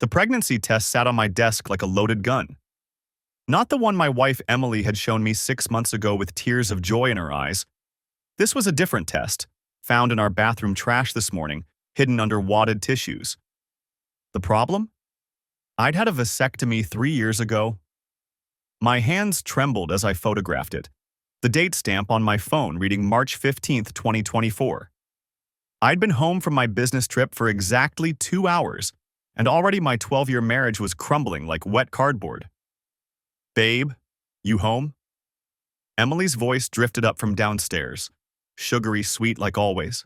The pregnancy test sat on my desk like a loaded gun. Not the one my wife Emily had shown me 6 months ago with tears of joy in her eyes. This was a different test, found in our bathroom trash this morning, hidden under wadded tissues. The problem? I'd had a vasectomy 3 years ago. My hands trembled as I photographed it, the date stamp on my phone reading March 15th, 2024. I'd been home from my business trip for exactly 2 hours, and already my 12-year marriage was crumbling like wet cardboard. "Babe, you home?" Emily's voice drifted up from downstairs, sugary sweet like always.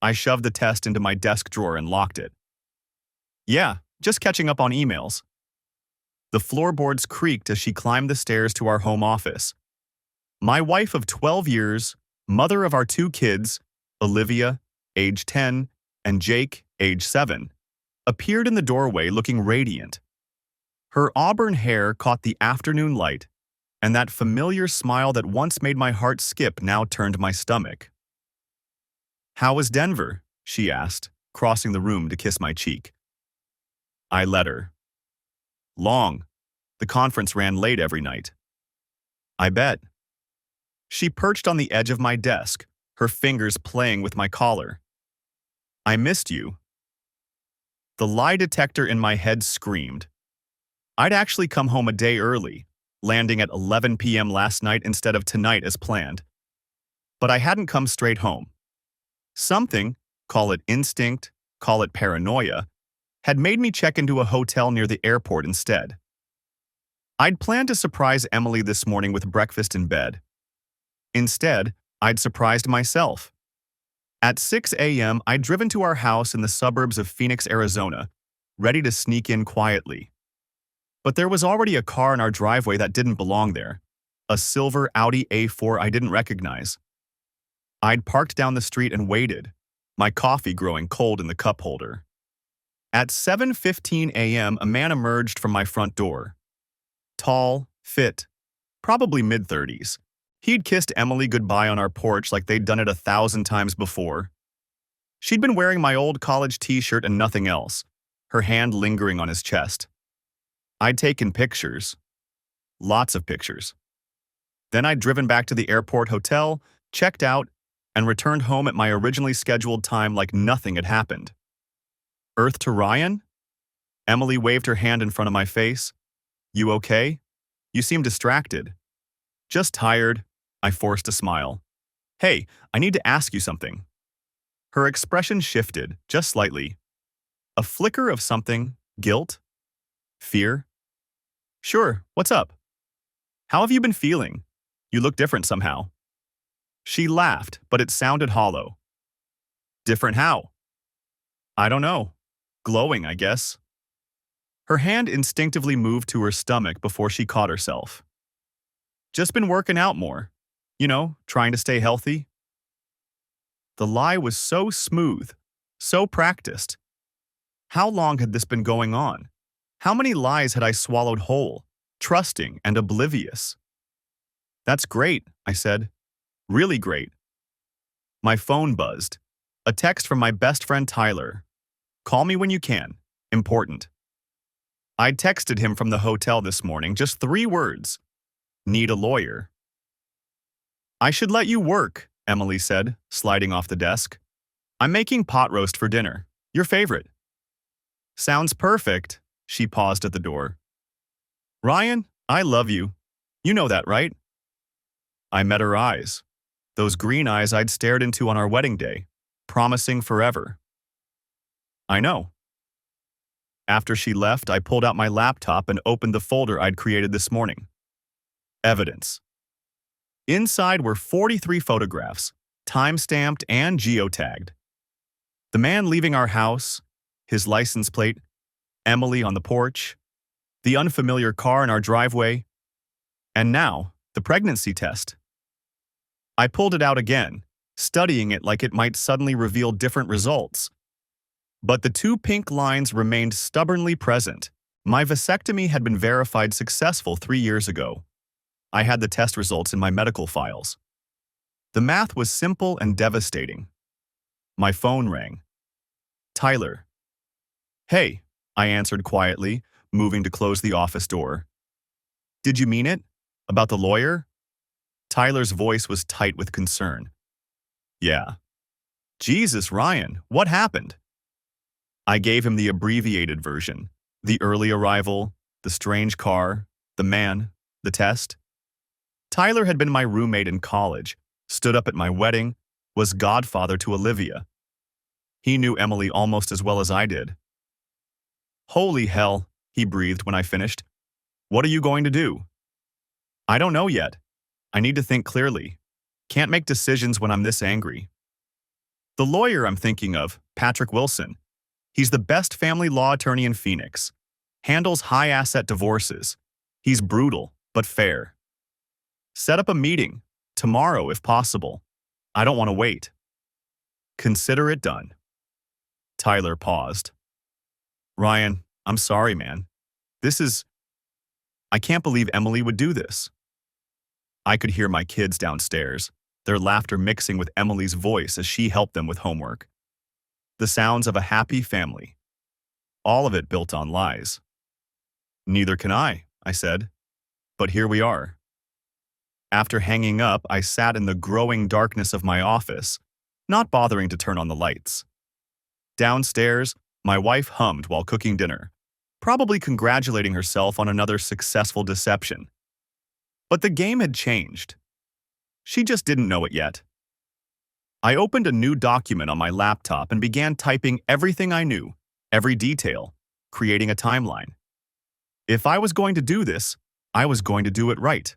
I shoved the test into my desk drawer and locked it. "Yeah, just catching up on emails." The floorboards creaked as she climbed the stairs to our home office. My wife of 12 years, mother of our 2 kids, Olivia, age 10, and Jake, age 7, appeared in the doorway looking radiant. Her auburn hair caught the afternoon light, and that familiar smile that once made my heart skip now turned my stomach. "How was Denver?" she asked, crossing the room to kiss my cheek. I let her. "Long. The conference ran late every night." "I bet." She perched on the edge of my desk, her fingers playing with my collar. "I missed you." The lie detector in my head screamed. I'd actually come home a day early, landing at 11 p.m. last night instead of tonight as planned. But I hadn't come straight home. Something, call it instinct, call it paranoia, had made me check into a hotel near the airport instead. I'd planned to surprise Emily this morning with breakfast in bed. Instead, I'd surprised myself. At 6 a.m., I'd driven to our house in the suburbs of Phoenix, Arizona, ready to sneak in quietly. But there was already a car in our driveway that didn't belong there, a silver Audi A4 I didn't recognize. I'd parked down the street and waited, my coffee growing cold in the cup holder. At 7:15 a.m., a man emerged from my front door. Tall, fit, probably mid-30s. He'd kissed Emily goodbye on our porch like they'd done it 1,000 times before. She'd been wearing my old college t-shirt and nothing else, her hand lingering on his chest. I'd taken pictures. Lots of pictures. Then I'd driven back to the airport hotel, checked out, and returned home at my originally scheduled time like nothing had happened. "Earth to Ryan?" Emily waved her hand in front of my face. "You okay? You seem distracted." "Just tired," I forced a smile. "Hey, I need to ask you something." Her expression shifted, just slightly. A flicker of something, guilt? Fear? "Sure, what's up?" "How have you been feeling? You look different somehow." She laughed, but it sounded hollow. "Different how?" "I don't know. Glowing, I guess." Her hand instinctively moved to her stomach before she caught herself. "Just been working out more. Trying to stay healthy." The lie was so smooth, so practiced. How long had this been going on? How many lies had I swallowed whole, trusting and oblivious? "That's great," I said. "Really great." My phone buzzed. A text from my best friend Tyler. "Call me when you can. Important." I'd texted him from the hotel this morning, just 3 words. "Need a lawyer." "I should let you work," Emily said, sliding off the desk. "I'm making pot roast for dinner. Your favorite." "Sounds perfect." She paused at the door. "Ryan, I love you. You know that, right?" I met her eyes. Those green eyes I'd stared into on our wedding day, promising forever. "I know." After she left, I pulled out my laptop and opened the folder I'd created this morning. Evidence. Inside were 43 photographs, time-stamped and geotagged. The man leaving our house, his license plate, Emily on the porch, the unfamiliar car in our driveway, and now, the pregnancy test. I pulled it out again, studying it like it might suddenly reveal different results. But the 2 pink lines remained stubbornly present. My vasectomy had been verified successful 3 years ago. I had the test results in my medical files. The math was simple and devastating. My phone rang. "Tyler." "Hey, I answered quietly, moving to close the office door. Did you mean it? About the lawyer? Tyler's voice was tight with concern. Yeah. Jesus, Ryan, what happened? I gave him the abbreviated version. The early arrival, the strange car, the man, the test. Tyler had been my roommate in college, stood up at my wedding, was godfather to Olivia. He knew Emily almost as well as I did. Holy hell, he breathed when I finished. What are you going to do? I don't know yet. I need to think clearly. Can't make decisions when I'm this angry. The lawyer I'm thinking of, Patrick Wilson. He's the best family law attorney in Phoenix. Handles high-asset divorces. He's brutal, but fair. Set up a meeting, tomorrow if possible. I don't want to wait. Consider it done. Tyler paused. Ryan, I'm sorry, man. I can't believe Emily would do this. I could hear my kids downstairs, their laughter mixing with Emily's voice as she helped them with homework. The sounds of a happy family. All of it built on lies. Neither can I said. But here we are. After hanging up, I sat in the growing darkness of my office, not bothering to turn on the lights. Downstairs, my wife hummed while cooking dinner, probably congratulating herself on another successful deception. But the game had changed. She just didn't know it yet. I opened a new document on my laptop and began typing everything I knew, every detail, creating a timeline. If I was going to do this, I was going to do it right.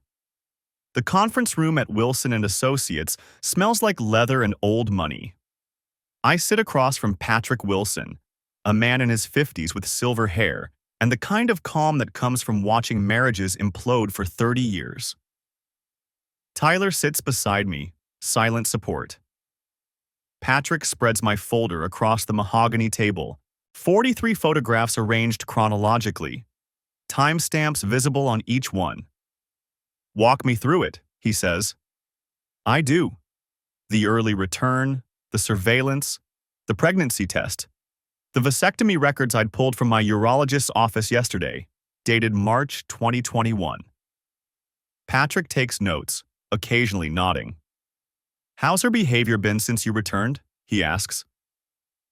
The conference room at Wilson & Associates smells like leather and old money. I sit across from Patrick Wilson, a man in his 50s with silver hair and the kind of calm that comes from watching marriages implode for 30 years. Tyler sits beside me, silent support. Patrick spreads my folder across the mahogany table, 43 photographs arranged chronologically, timestamps visible on each one. Walk me through it, he says. I do. The early return, the surveillance, the pregnancy test, the vasectomy records I'd pulled from my urologist's office yesterday, dated March 2021. Patrick takes notes, occasionally nodding. How's her behavior been since you returned? He asks.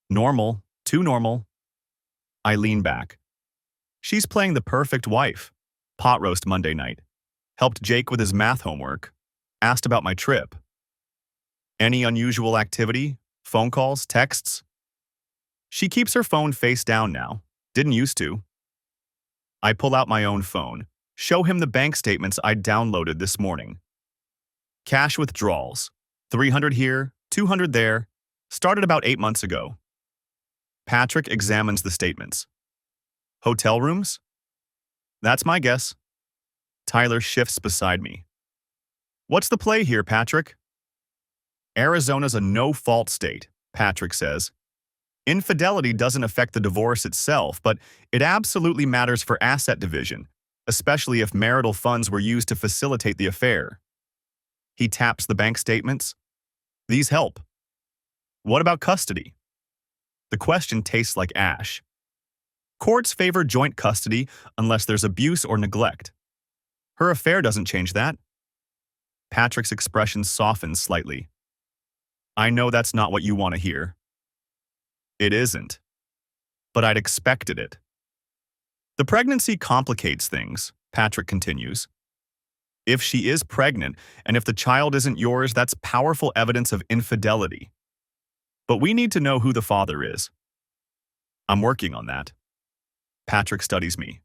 Normal, too normal. I lean back. She's playing the perfect wife. Pot roast Monday night. Helped Jake with his math homework. Asked about my trip. Any unusual activity? Phone calls? Texts? She keeps her phone face down now. Didn't used to. I pull out my own phone. Show him the bank statements I'd downloaded this morning. Cash withdrawals. 300 here, 200 there. Started about 8 months ago. Patrick examines the statements. Hotel rooms? That's my guess. Tyler shifts beside me. What's the play here, Patrick? Arizona's a no-fault state, Patrick says. Infidelity doesn't affect the divorce itself, but it absolutely matters for asset division, especially if marital funds were used to facilitate the affair. He taps the bank statements. These help. What about custody? The question tastes like ash. Courts favor joint custody unless there's abuse or neglect. Her affair doesn't change that. Patrick's expression softens slightly. I know that's not what you want to hear. It isn't. But I'd expected it. The pregnancy complicates things, Patrick continues. If she is pregnant, and if the child isn't yours, that's powerful evidence of infidelity. But we need to know who the father is. I'm working on that. Patrick studies me.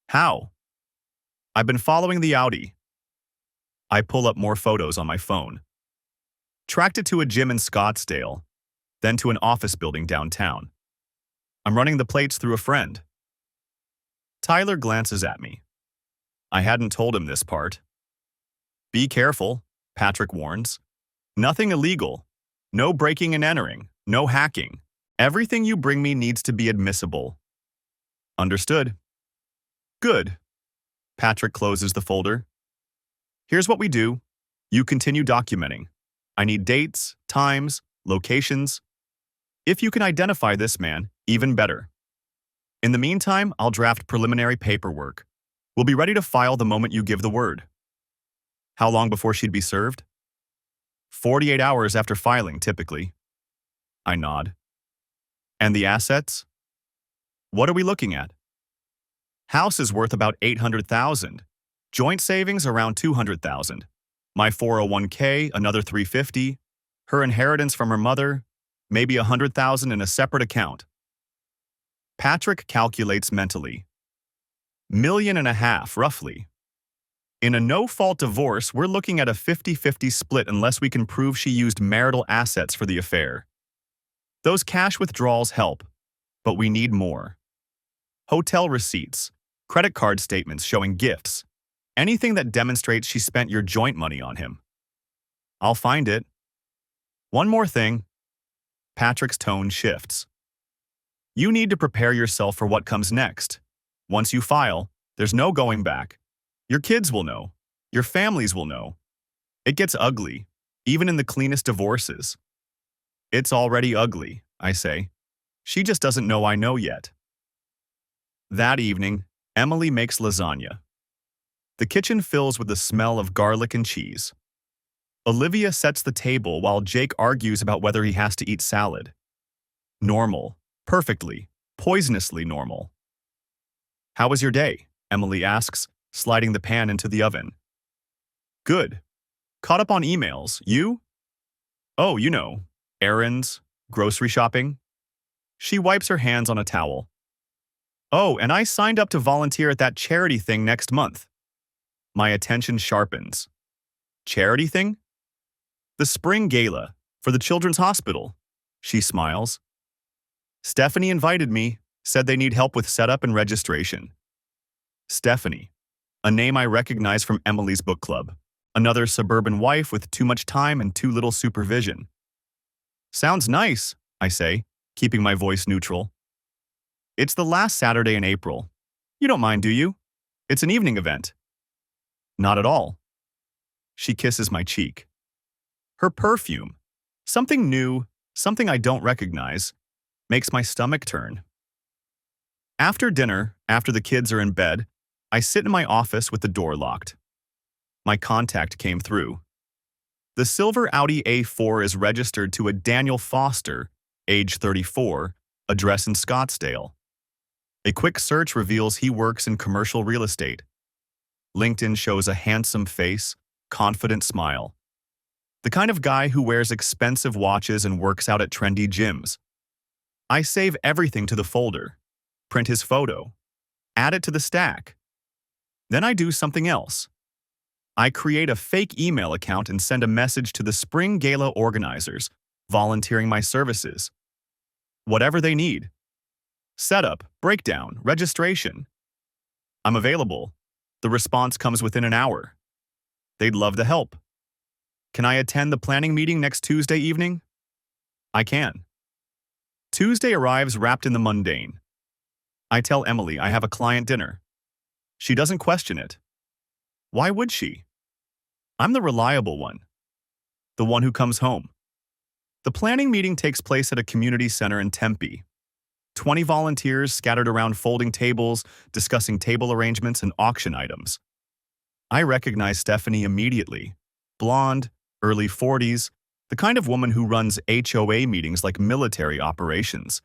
How? I've been following the Audi. I pull up more photos on my phone. Tracked it to a gym in Scottsdale, then to an office building downtown. I'm running the plates through a friend. Tyler glances at me. I hadn't told him this part. Be careful, Patrick warns. Nothing illegal. No breaking and entering. No hacking. Everything you bring me needs to be admissible. Understood. Good. Patrick closes the folder. Here's what we do. You continue documenting. I need dates, times, locations. If you can identify this man, even better. In the meantime, I'll draft preliminary paperwork. We'll be ready to file the moment you give the word. How long before she'd be served? 48 hours after filing, typically. I nod. And the assets? What are we looking at? House is worth about $800,000. Joint savings around $200,000. My 401k, another $350. Her inheritance from her mother, maybe $100,000 in a separate account. Patrick calculates mentally. $1.5 million, roughly. In a no-fault divorce, we're looking at a 50-50 split unless we can prove she used marital assets for the affair. Those cash withdrawals help, but we need more. Hotel receipts, credit card statements showing gifts, anything that demonstrates she spent your joint money on him. I'll find it. One more thing. Patrick's tone shifts. You need to prepare yourself for what comes next. Once you file, there's no going back. Your kids will know. Your families will know. It gets ugly, even in the cleanest divorces. It's already ugly, I say. She just doesn't know I know yet. That evening, Emily makes lasagna. The kitchen fills with the smell of garlic and cheese. Olivia sets the table while Jake argues about whether he has to eat salad. Normal. Perfectly. Poisonously normal. How was your day? Emily asks, sliding the pan into the oven. Good. Caught up on emails. You? Oh, you know. Errands. Grocery shopping. She wipes her hands on a towel. Oh, and I signed up to volunteer at that charity thing next month. My attention sharpens. Charity thing? The spring gala for the Children's Hospital. She smiles. Stephanie invited me, said they need help with setup and registration. Stephanie, a name I recognize from Emily's book club. Another suburban wife with too much time and too little supervision. Sounds nice, I say, keeping my voice neutral. It's the last Saturday in April. You don't mind, do you? It's an evening event. Not at all. She kisses my cheek. Her perfume, something new, something I don't recognize, makes my stomach turn. After dinner, after the kids are in bed, I sit in my office with the door locked. My contact came through. The silver Audi A4 is registered to a Daniel Foster, age 34, address in Scottsdale. A quick search reveals he works in commercial real estate. LinkedIn shows a handsome face, confident smile. The kind of guy who wears expensive watches and works out at trendy gyms. I save everything to the folder, print his photo, add it to the stack. Then I do something else. I create a fake email account and send a message to the Spring Gala organizers, volunteering my services. Whatever they need. Setup, breakdown, registration. I'm available. The response comes within an hour. They'd love the help. Can I attend the planning meeting next Tuesday evening? I can. Tuesday arrives wrapped in the mundane. I tell Emily I have a client dinner. She doesn't question it. Why would she? I'm the reliable one. The one who comes home. The planning meeting takes place at a community center in Tempe. 20 volunteers scattered around folding tables, discussing table arrangements and auction items. I recognize Stephanie immediately. Blonde, early 40s, the kind of woman who runs HOA meetings like military operations.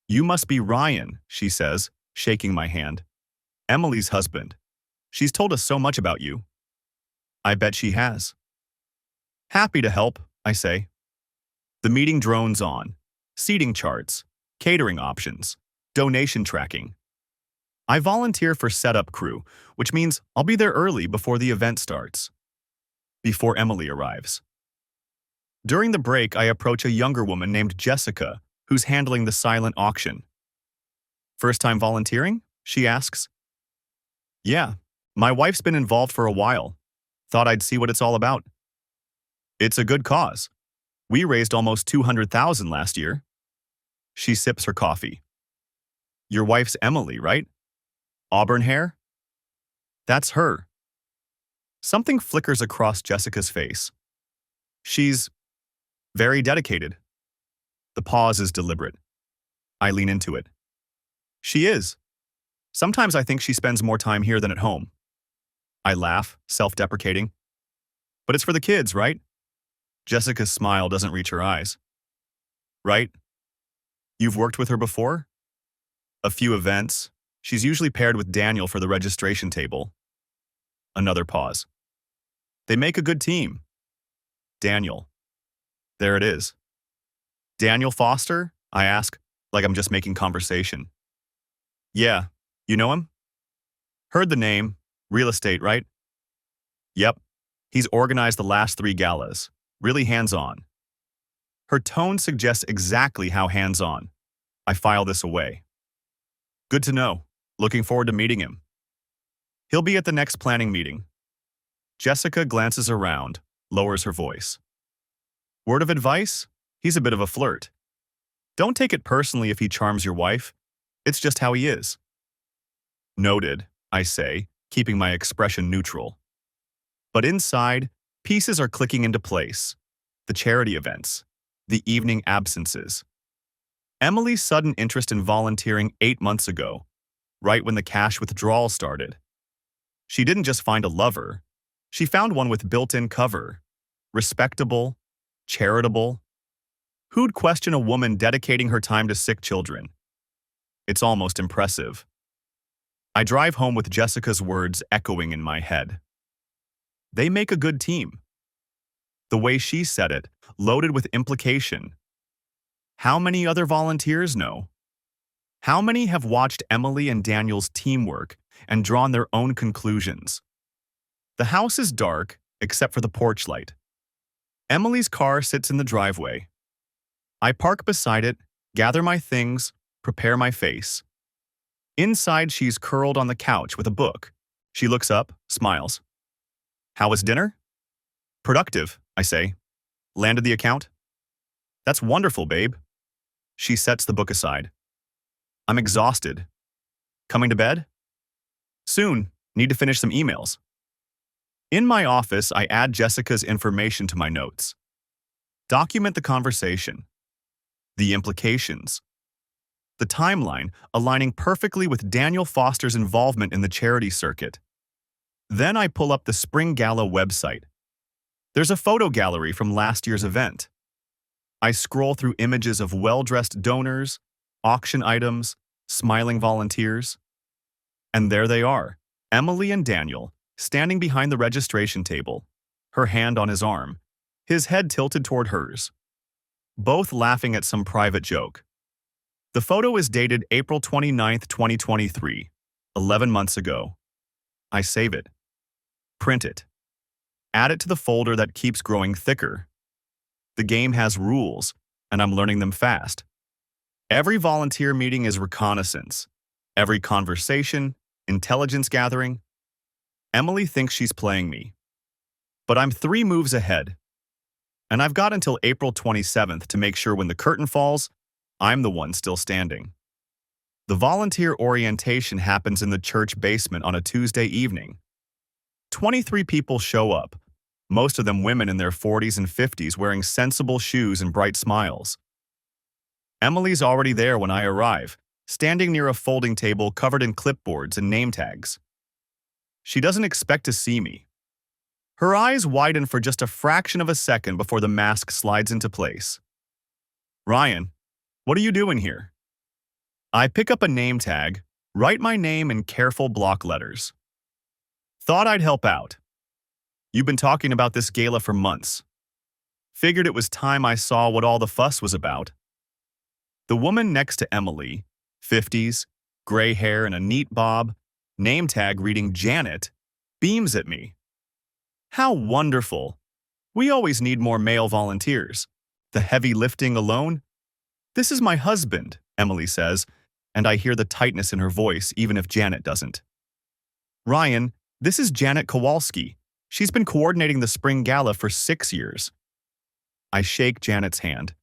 You must be Ryan, she says, shaking my hand. Emily's husband. She's told us so much about you. I bet she has. Happy to help, I say. The meeting drones on. Seating charts, catering options, donation tracking. I volunteer for setup crew, which means I'll be there early before the event starts. Before Emily arrives. During the break, I approach a younger woman named Jessica, who's handling the silent auction. First time volunteering? She asks. Yeah, my wife's been involved for a while. Thought I'd see what it's all about. It's a good cause. We raised almost $200,000 last year. She sips her coffee. Your wife's Emily, right? Auburn hair? That's her. Something flickers across Jessica's face. She's very dedicated. The pause is deliberate. I lean into it. She is. Sometimes I think she spends more time here than at home. I laugh, self-deprecating. But it's for the kids, right? Jessica's smile doesn't reach her eyes. Right? You've worked with her before? A few events. She's usually paired with Daniel for the registration table. Another pause. They make a good team. Daniel. There it is. Daniel Foster? I ask, like I'm just making conversation. Yeah, you know him? Heard the name. Real estate, right? Yep. He's organized the last 3 galas. Really hands-on. Her tone suggests exactly how hands-on. I file this away. Good to know. Looking forward to meeting him. He'll be at the next planning meeting. Jessica glances around, lowers her voice. Word of advice? He's a bit of a flirt. Don't take it personally if he charms your wife. It's just how he is. Noted, I say, keeping my expression neutral. But inside, pieces are clicking into place. The charity events, the evening absences. Emily's sudden interest in volunteering 8 months ago, right when the cash withdrawal started. She didn't just find a lover, she found one with built-in cover. Respectable, charitable. Who'd question a woman dedicating her time to sick children? It's almost impressive. I drive home with Jessica's words echoing in my head. They make a good team. The way she said it, loaded with implication. How many other volunteers know? How many have watched Emily and Daniel's teamwork and drawn their own conclusions? The house is dark, except for the porch light. Emily's car sits in the driveway. I park beside it, gather my things, prepare my face. Inside, she's curled on the couch with a book. She looks up, smiles. How was dinner? Productive, I say. Landed the account? That's wonderful, babe. She sets the book aside. I'm exhausted. Coming to bed? Soon. Need to finish some emails. In my office, I add Jessica's information to my notes. Document the conversation. The implications. The timeline aligning perfectly with Daniel Foster's involvement in the charity circuit. Then I pull up the Spring Gala website. There's a photo gallery from last year's event. I scroll through images of well-dressed donors, auction items, smiling volunteers. And there they are, Emily and Daniel, standing behind the registration table, her hand on his arm, his head tilted toward hers, both laughing at some private joke. The photo is dated April 29, 2023, 11 months ago. I save it. Print it. Add it to the folder that keeps growing thicker. The game has rules, and I'm learning them fast. Every volunteer meeting is reconnaissance. Every conversation, intelligence gathering. Emily thinks she's playing me. But I'm 3 moves ahead. And I've got until April 27th to make sure when the curtain falls, I'm the one still standing. The volunteer orientation happens in the church basement on a Tuesday evening. 23 people show up, most of them women in their 40s and 50s wearing sensible shoes and bright smiles. Emily's already there when I arrive, standing near a folding table covered in clipboards and name tags. She doesn't expect to see me. Her eyes widen for just a fraction of a second before the mask slides into place. Ryan, what are you doing here? I pick up a name tag, write my name in careful block letters. Thought I'd help out. You've been talking about this gala for months. Figured it was time I saw what all the fuss was about. The woman next to Emily, 50s, gray hair and a neat bob, name tag reading Janet, beams at me. How wonderful. We always need more male volunteers. The heavy lifting alone? This is my husband, Emily says, and I hear the tightness in her voice even if Janet doesn't. Ryan, this is Janet Kowalski. She's been coordinating the Spring Gala for 6 years. I shake Janet's hand.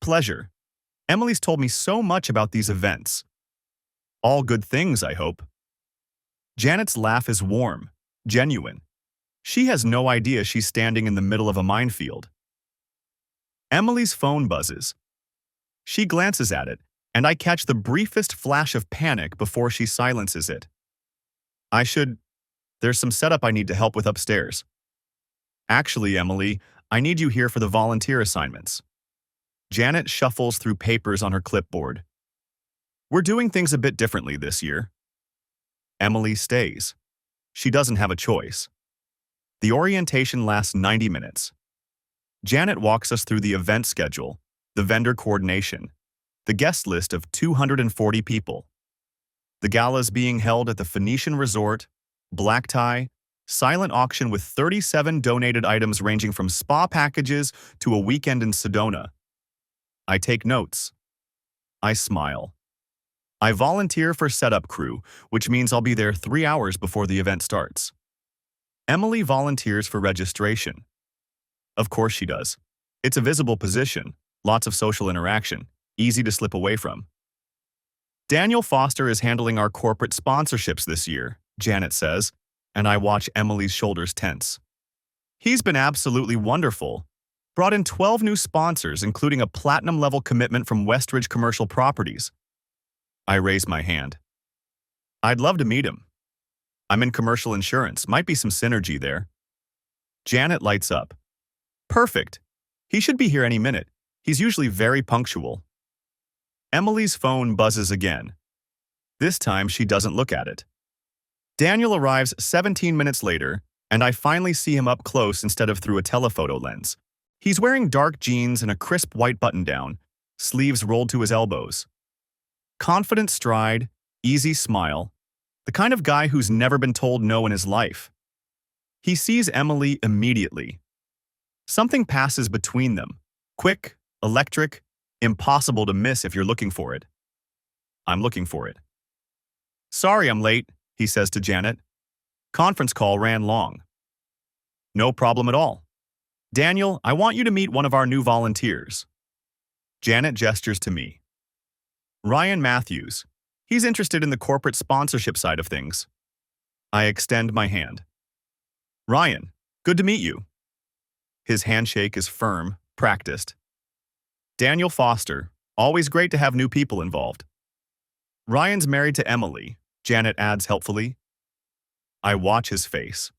Pleasure. Emily's told me so much about these events. All good things, I hope. Janet's laugh is warm, genuine. She has no idea she's standing in the middle of a minefield. Emily's phone buzzes. She glances at it, and I catch the briefest flash of panic before she silences it. There's some setup I need to help with upstairs. Actually, Emily, I need you here for the volunteer assignments. Janet shuffles through papers on her clipboard. We're doing things a bit differently this year. Emily stays. She doesn't have a choice. The orientation lasts 90 minutes. Janet walks us through the event schedule, the vendor coordination, the guest list of 240 people. The gala's being held at the Phoenician Resort, black tie, silent auction with 37 donated items ranging from spa packages to a weekend in Sedona. I take notes. I smile. I volunteer for setup crew, which means I'll be there 3 hours before the event starts. Emily volunteers for registration. Of course she does. It's a visible position, lots of social interaction, easy to slip away from. Daniel Foster is handling our corporate sponsorships this year, Janet says, and I watch Emily's shoulders tense. He's been absolutely wonderful. Brought in 12 new sponsors, including a platinum-level commitment from Westridge Commercial Properties. I raise my hand. I'd love to meet him. I'm in commercial insurance. Might be some synergy there. Janet lights up. Perfect. He should be here any minute. He's usually very punctual. Emily's phone buzzes again. This time she doesn't look at it. Daniel arrives 17 minutes later, and I finally see him up close instead of through a telephoto lens. He's wearing dark jeans and a crisp white button-down, sleeves rolled to his elbows. Confident stride, easy smile, the kind of guy who's never been told no in his life. He sees Emily immediately. Something passes between them. Quick, electric, impossible to miss if you're looking for it. I'm looking for it. Sorry I'm late, he says to Janet. Conference call ran long. No problem at all. Daniel, I want you to meet one of our new volunteers. Janet gestures to me. Ryan Matthews. He's interested in the corporate sponsorship side of things. I extend my hand. Ryan, good to meet you. His handshake is firm, practiced. Daniel Foster, always great to have new people involved. Ryan's married to Emily, Janet adds helpfully. I watch his face.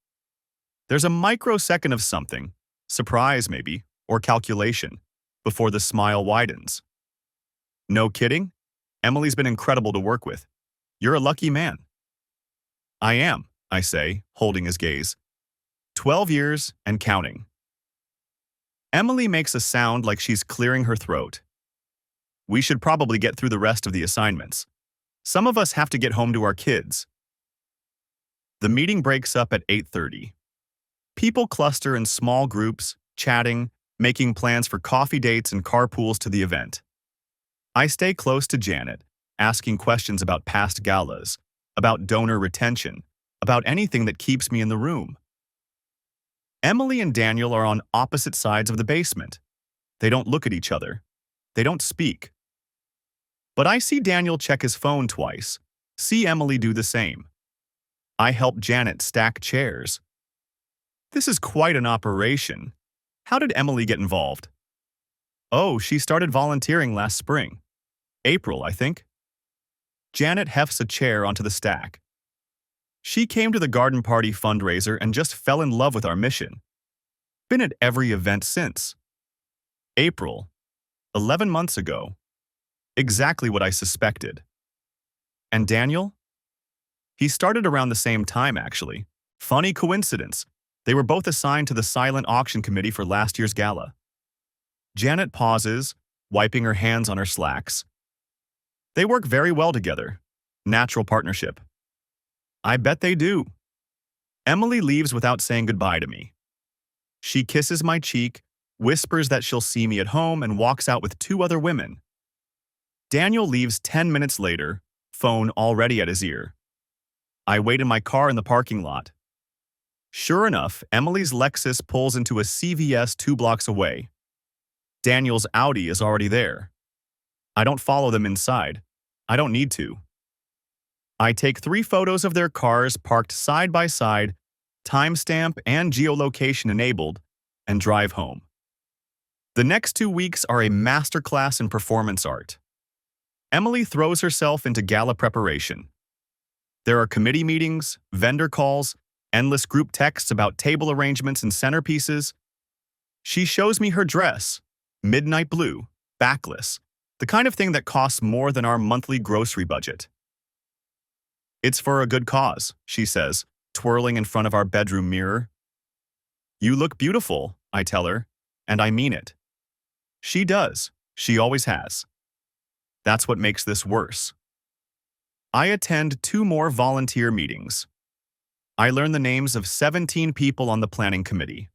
There's a microsecond of something, surprise maybe, or calculation, before the smile widens. No kidding? Emily's been incredible to work with. You're a lucky man. I am, I say, holding his gaze. 12 years and counting. Emily makes a sound like she's clearing her throat. We should probably get through the rest of the assignments. Some of us have to get home to our kids. The meeting breaks up at 8:30. People cluster in small groups, chatting, making plans for coffee dates and carpools to the event. I stay close to Janet, asking questions about past galas, about donor retention, about anything that keeps me in the room. Emily and Daniel are on opposite sides of the basement. They don't look at each other. They don't speak. But I see Daniel check his phone twice, see Emily do the same. I help Janet stack chairs. This is quite an operation. How did Emily get involved? Oh, she started volunteering last spring. April, I think. Janet hefts a chair onto the stack. She came to the garden party fundraiser and just fell in love with our mission. Been at every event since. April, 11 months ago. Exactly what I suspected. And Daniel? He started around the same time, actually. Funny coincidence. They were both assigned to the silent auction committee for last year's gala. Janet pauses, wiping her hands on her slacks. They work very well together. Natural partnership. I bet they do. Emily leaves without saying goodbye to me. She kisses my cheek, whispers that she'll see me at home, and walks out with 2 other women. Daniel leaves 10 minutes later, phone already at his ear. I wait in my car in the parking lot. Sure enough, Emily's Lexus pulls into a CVS 2 blocks away. Daniel's Audi is already there. I don't follow them inside. I don't need to. I take 3 photos of their cars parked side by side, timestamp and geolocation enabled, and drive home. The next 2 weeks are a masterclass in performance art. Emily throws herself into gala preparation. There are committee meetings, vendor calls, endless group texts about table arrangements and centerpieces. She shows me her dress, midnight blue, backless, the kind of thing that costs more than our monthly grocery budget. It's for a good cause, she says, twirling in front of our bedroom mirror. You look beautiful, I tell her, and I mean it. She does. She always has. That's what makes this worse. I attend 2 more volunteer meetings. I learn the names of 17 people on the planning committee.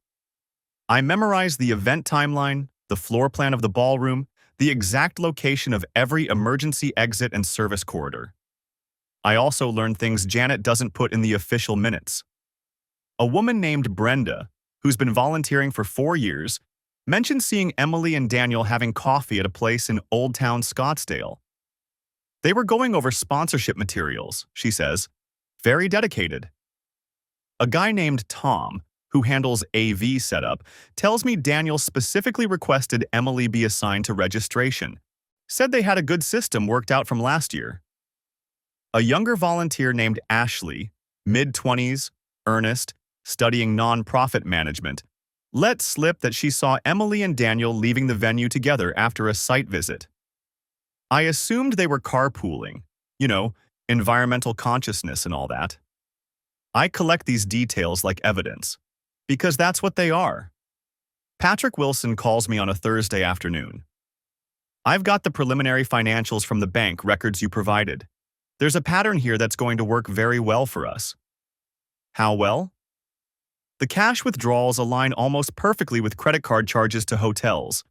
I memorize the event timeline, the floor plan of the ballroom, the exact location of every emergency exit and service corridor. I also learn things Janet doesn't put in the official minutes. A woman named Brenda, who's been volunteering for 4 years, mentioned seeing Emily and Daniel having coffee at a place in Old Town Scottsdale. They were going over sponsorship materials, she says. Very dedicated. A guy named Tom, who handles AV setup, tells me Daniel specifically requested Emily be assigned to registration. Said they had a good system worked out from last year. A younger volunteer named Ashley, mid-20s, earnest, studying nonprofit management, let slip that she saw Emily and Daniel leaving the venue together after a site visit. I assumed they were carpooling, environmental consciousness and all that. I collect these details like evidence, because that's what they are. Patrick Wilson calls me on a Thursday afternoon. I've got the preliminary financials from the bank records you provided. There's a pattern here that's going to work very well for us. How well? The cash withdrawals align almost perfectly with credit card charges to hotels.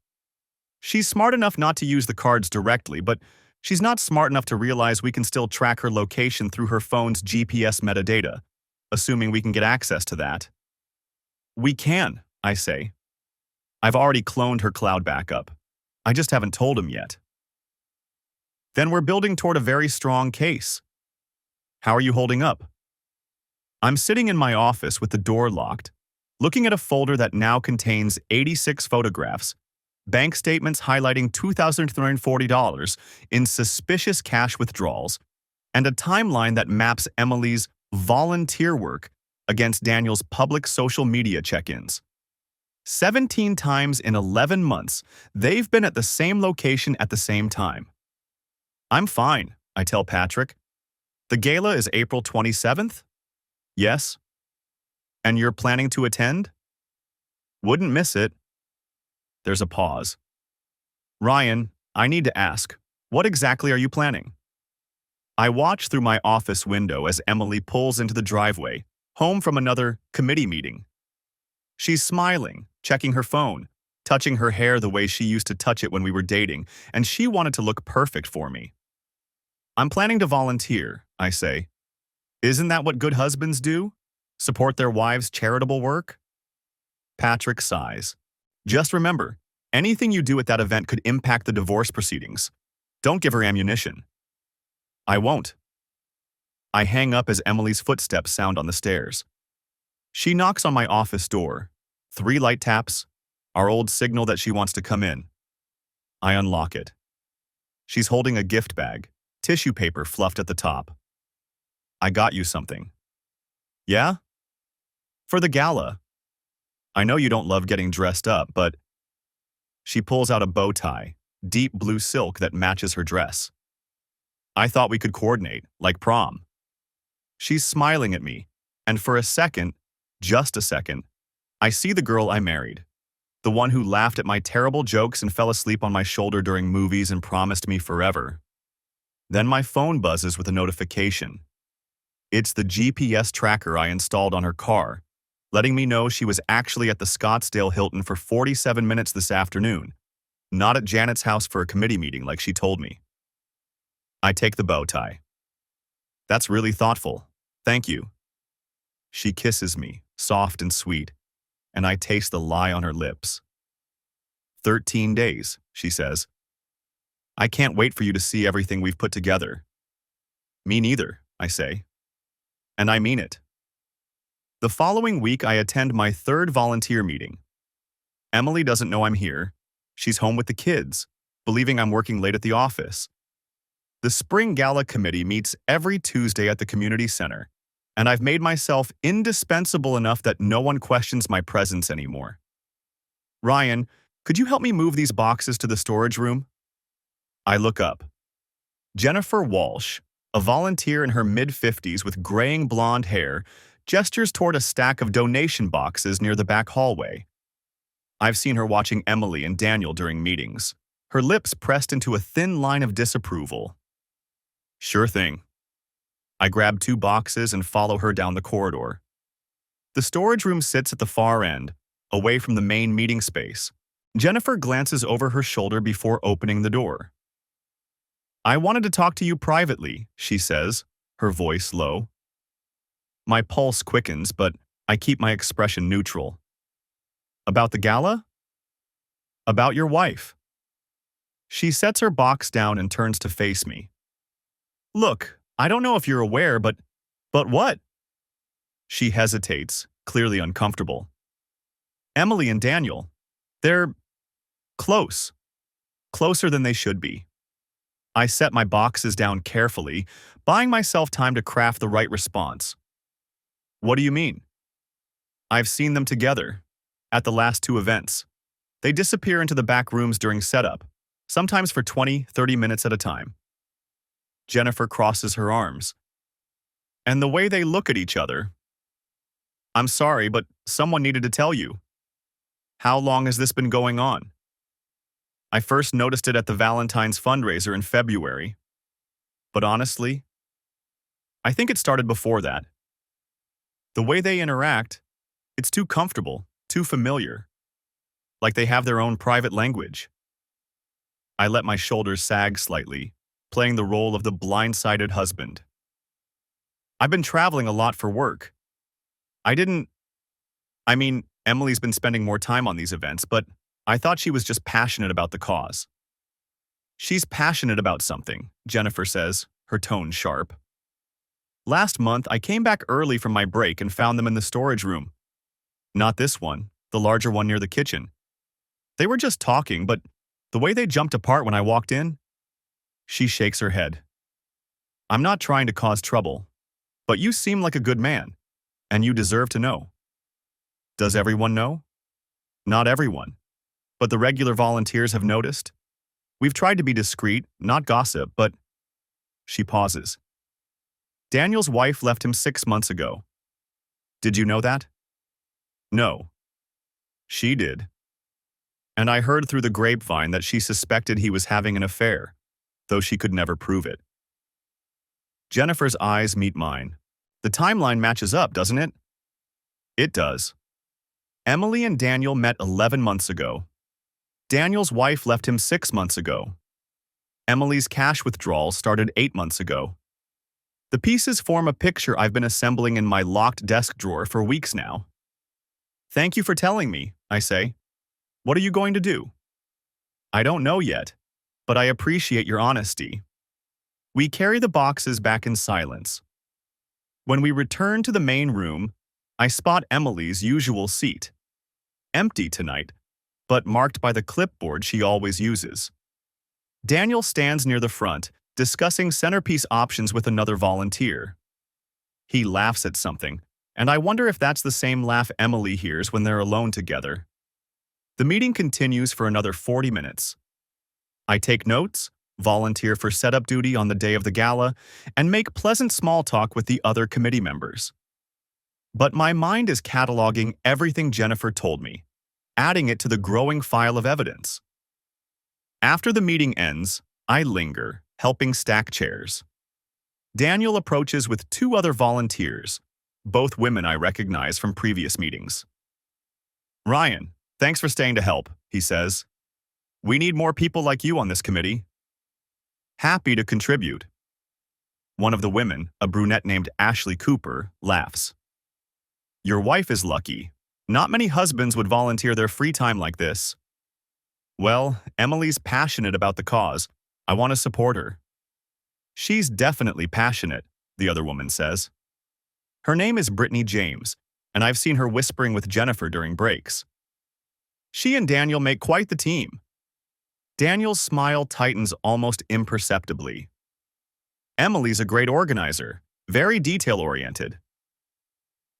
She's smart enough not to use the cards directly, but she's not smart enough to realize we can still track her location through her phone's GPS metadata, assuming we can get access to that. We can, I say. I've already cloned her cloud backup. I just haven't told him yet. Then we're building toward a very strong case. How are you holding up? I'm sitting in my office with the door locked, looking at a folder that now contains 86 photographs, bank statements highlighting $2,340 in suspicious cash withdrawals, and a timeline that maps Emily's volunteer work against Daniel's public social media check-ins. 17 times in 11 months, they've been at the same location at the same time. I'm fine, I tell Patrick. The gala is April 27th? Yes. And you're planning to attend? Wouldn't miss it. There's a pause. Ryan, I need to ask, what exactly are you planning? I watch through my office window as Emily pulls into the driveway, home from another committee meeting. She's smiling, checking her phone, touching her hair the way she used to touch it when we were dating, and she wanted to look perfect for me. I'm planning to volunteer, I say. Isn't that what good husbands do? Support their wives' charitable work? Patrick sighs. Just remember, anything you do at that event could impact the divorce proceedings. Don't give her ammunition. I won't. I hang up as Emily's footsteps sound on the stairs. She knocks on my office door. 3 light taps, our old signal that she wants to come in. I unlock it. She's holding a gift bag, tissue paper fluffed at the top. I got you something. Yeah? For the gala. I know you don't love getting dressed up, but... She pulls out a bow tie, deep blue silk that matches her dress. I thought we could coordinate, like prom. She's smiling at me, and for a second, just a second, I see the girl I married. The one who laughed at my terrible jokes and fell asleep on my shoulder during movies and promised me forever. Then my phone buzzes with a notification. It's the GPS tracker I installed on her car, letting me know she was actually at the Scottsdale Hilton for 47 minutes this afternoon, not at Janet's house for a committee meeting like she told me. I take the bow tie. That's really thoughtful. Thank you. She kisses me, soft and sweet, and I taste the lie on her lips. 13 days, she says. I can't wait for you to see everything we've put together. Me neither, I say. And I mean it. The following week, I attend my 3rd volunteer meeting. Emily doesn't know I'm here. She's home with the kids, believing I'm working late at the office. The Spring Gala Committee meets every Tuesday at the community center, and I've made myself indispensable enough that no one questions my presence anymore. Ryan, could you help me move these boxes to the storage room? I look up. Jennifer Walsh, a volunteer in her mid-50s with graying blonde hair, gestures toward a stack of donation boxes near the back hallway. I've seen her watching Emily and Daniel during meetings, her lips pressed into a thin line of disapproval. Sure thing. I grab 2 boxes and follow her down the corridor. The storage room sits at the far end, away from the main meeting space. Jennifer glances over her shoulder before opening the door. I wanted to talk to you privately, she says, her voice low. My pulse quickens, but I keep my expression neutral. About the gala? About your wife. She sets her box down and turns to face me. Look, I don't know if you're aware, but what? She hesitates, clearly uncomfortable. Emily and Daniel, they're close. Closer than they should be. I set my boxes down carefully, buying myself time to craft the right response. What do you mean? I've seen them together, at the last 2 events. They disappear into the back rooms during setup, sometimes for 20-30 minutes at a time. Jennifer crosses her arms. And the way they look at each other. I'm sorry, but someone needed to tell you. How long has this been going on? I first noticed it at the Valentine's fundraiser in February. But honestly, I think it started before that. The way they interact, it's too comfortable, too familiar. Like they have their own private language. I let my shoulders sag slightly, playing the role of the blindsided husband. I've been traveling a lot for work. Emily's been spending more time on these events, but I thought she was just passionate about the cause. She's passionate about something, Jennifer says, her tone sharp. Last month, I came back early from my break and found them in the storage room. Not this one, the larger one near the kitchen. They were just talking, but the way they jumped apart when I walked in, she shakes her head. I'm not trying to cause trouble, but you seem like a good man, and you deserve to know. Does everyone know? Not everyone, but the regular volunteers have noticed. We've tried to be discreet, not gossip, but… She pauses. Daniel's wife left him 6 months ago. Did you know that? No. She did. And I heard through the grapevine that she suspected he was having an affair, though she could never prove it. Jennifer's eyes meet mine. The timeline matches up, doesn't it? It does. Emily and Daniel met 11 months ago. Daniel's wife left him 6 months ago. Emily's cash withdrawal started 8 months ago. The pieces form a picture I've been assembling in my locked desk drawer for weeks now. Thank you for telling me, I say. What are you going to do? I don't know yet, but I appreciate your honesty. We carry the boxes back in silence. When we return to the main room, I spot Emily's usual seat. Empty tonight, but marked by the clipboard she always uses. Daniel stands near the front, discussing centerpiece options with another volunteer. He laughs at something, and I wonder if that's the same laugh Emily hears when they're alone together. The meeting continues for another 40 minutes. I take notes, volunteer for setup duty on the day of the gala, and make pleasant small talk with the other committee members. But my mind is cataloging everything Jennifer told me, adding it to the growing file of evidence. After the meeting ends, I linger, helping stack chairs. Daniel approaches with 2 other volunteers, both women I recognize from previous meetings. Ryan, thanks for staying to help, he says. We need more people like you on this committee. Happy to contribute. One of the women, a brunette named Ashley Cooper, laughs. Your wife is lucky. Not many husbands would volunteer their free time like this. Well, Emily's passionate about the cause. I want to support her. She's definitely passionate, the other woman says. Her name is Brittany James, and I've seen her whispering with Jennifer during breaks. She and Daniel make quite the team. Daniel's smile tightens almost imperceptibly. Emily's a great organizer, very detail-oriented.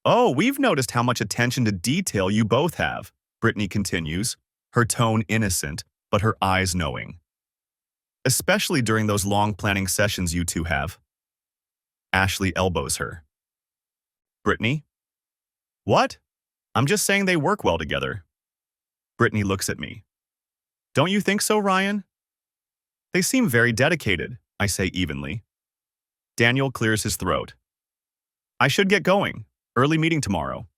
Oh, we've noticed how much attention to detail you both have, Brittany continues, her tone innocent, but her eyes knowing. Especially during those long planning sessions you two have. Ashley elbows her. Brittany? What? I'm just saying they work well together. Brittany looks at me. Don't you think so, Ryan? They seem very dedicated, I say evenly. Daniel clears his throat. I should get going. Early meeting tomorrow.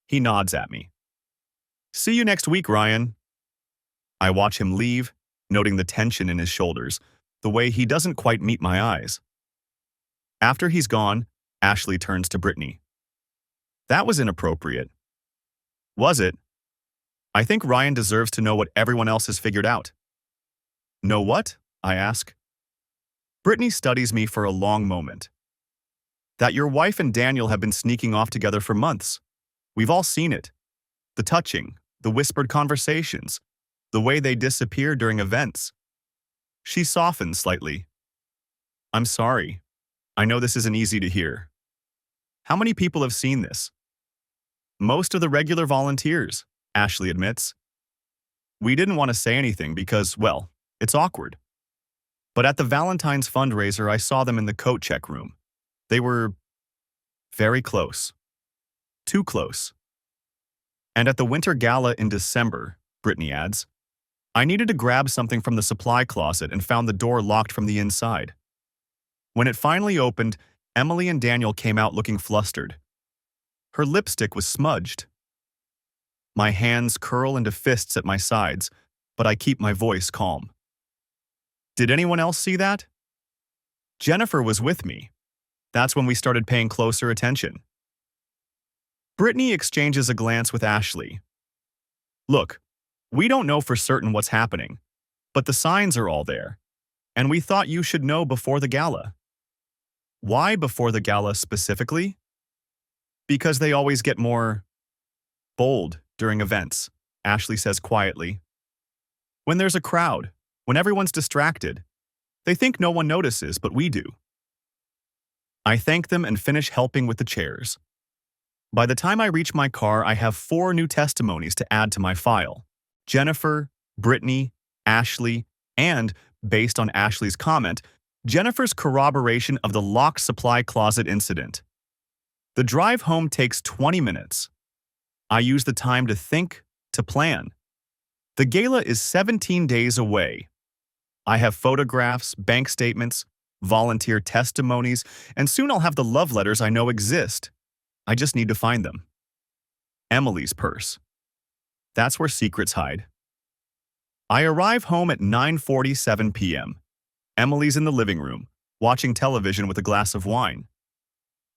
He nods at me. See you next week, Ryan. I watch him leave, noting the tension in his shoulders, the way he doesn't quite meet my eyes. After he's gone, Ashley turns to Brittany. That was inappropriate. Was it? I think Ryan deserves to know what everyone else has figured out. Know what? I ask. Brittany studies me for a long moment. That your wife and Daniel have been sneaking off together for months. We've all seen it. The touching, the whispered conversations, the way they disappear during events. She softens slightly. I'm sorry. I know this isn't easy to hear. How many people have seen this? Most of the regular volunteers, Ashley admits. We didn't want to say anything because, well, it's awkward. But at the Valentine's fundraiser, I saw them in the coat check room. They were very close. Too close. And at the winter gala in December, Brittany adds, I needed to grab something from the supply closet and found the door locked from the inside. When it finally opened, Emily and Daniel came out looking flustered. Her lipstick was smudged. My hands curl into fists at my sides, but I keep my voice calm. Did anyone else see that? Jennifer was with me. That's when we started paying closer attention. Brittany exchanges a glance with Ashley. Look, we don't know for certain what's happening, but the signs are all there, and we thought you should know before the gala. Why before the gala specifically? Because they always get more bold during events, Ashley says quietly. When there's a crowd, when everyone's distracted, they think no one notices, but we do. I thank them and finish helping with the chairs. By the time I reach my car, I have 4 new testimonies to add to my file. Jennifer, Brittany, Ashley, and, based on Ashley's comment, Jennifer's corroboration of the locked supply closet incident. The drive home takes 20 minutes. I use the time to think, to plan. The gala is 17 days away. I have photographs, bank statements, volunteer testimonies, and soon I'll have the love letters I know exist. I just need to find them. Emily's purse. That's where secrets hide. I arrive home at 9:47 p.m. Emily's in the living room, watching television with a glass of wine.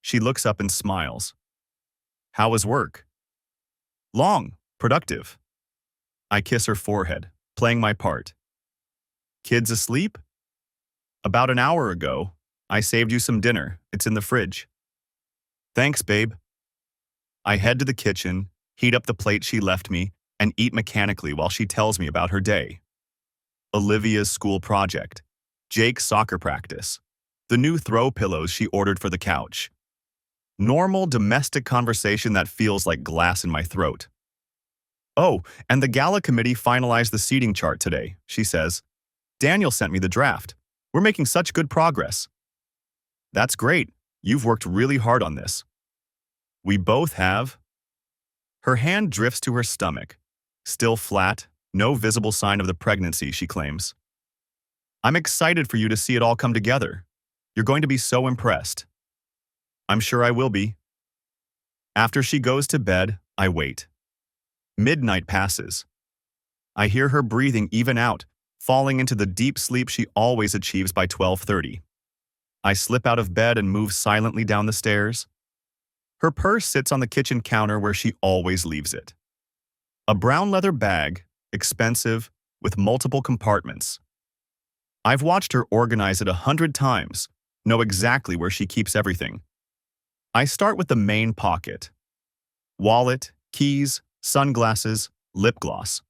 She looks up and smiles. How was work? Long, productive. I kiss her forehead, playing my part. Kids asleep? About an hour ago, I saved you some dinner. It's in the fridge. Thanks, babe. I head to the kitchen, heat up the plate she left me, and eat mechanically while she tells me about her day. Olivia's school project, Jake's soccer practice, the new throw pillows she ordered for the couch. Normal domestic conversation that feels like glass in my throat. Oh, and the gala committee finalized the seating chart today, she says. Daniel sent me the draft. We're making such good progress. That's great. You've worked really hard on this. We both have. Her hand drifts to her stomach. Still flat, no visible sign of the pregnancy, she claims. I'm excited for you to see it all come together. You're going to be so impressed. I'm sure I will be. After she goes to bed, I wait. Midnight passes. I hear her breathing even out, falling into the deep sleep she always achieves by 12:30. I slip out of bed and move silently down the stairs. Her purse sits on the kitchen counter where she always leaves it. A brown leather bag, expensive, with multiple compartments. I've watched her organize it 100 times, know exactly where she keeps everything. I start with the main pocket. Wallet, keys, sunglasses, lip gloss.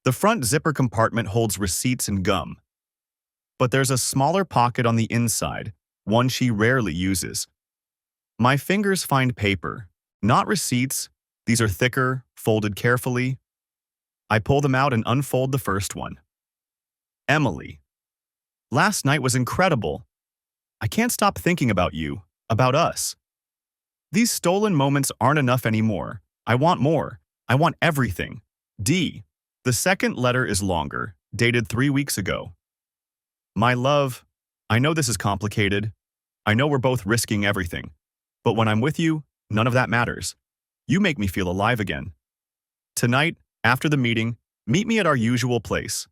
The front zipper compartment holds receipts and gum. but there's a smaller pocket on the inside, one she rarely uses. My fingers find paper, not receipts. These are thicker, folded carefully. I pull them out and unfold the first one. Emily. Last night was incredible. I can't stop thinking about you, about us. These stolen moments aren't enough anymore. I want more. I want everything. D. The second letter is longer, dated 3 weeks ago. My love, I know this is complicated. I know we're both risking everything. But when I'm with you, none of that matters. You make me feel alive again. Tonight, after the meeting, meet me at our usual place.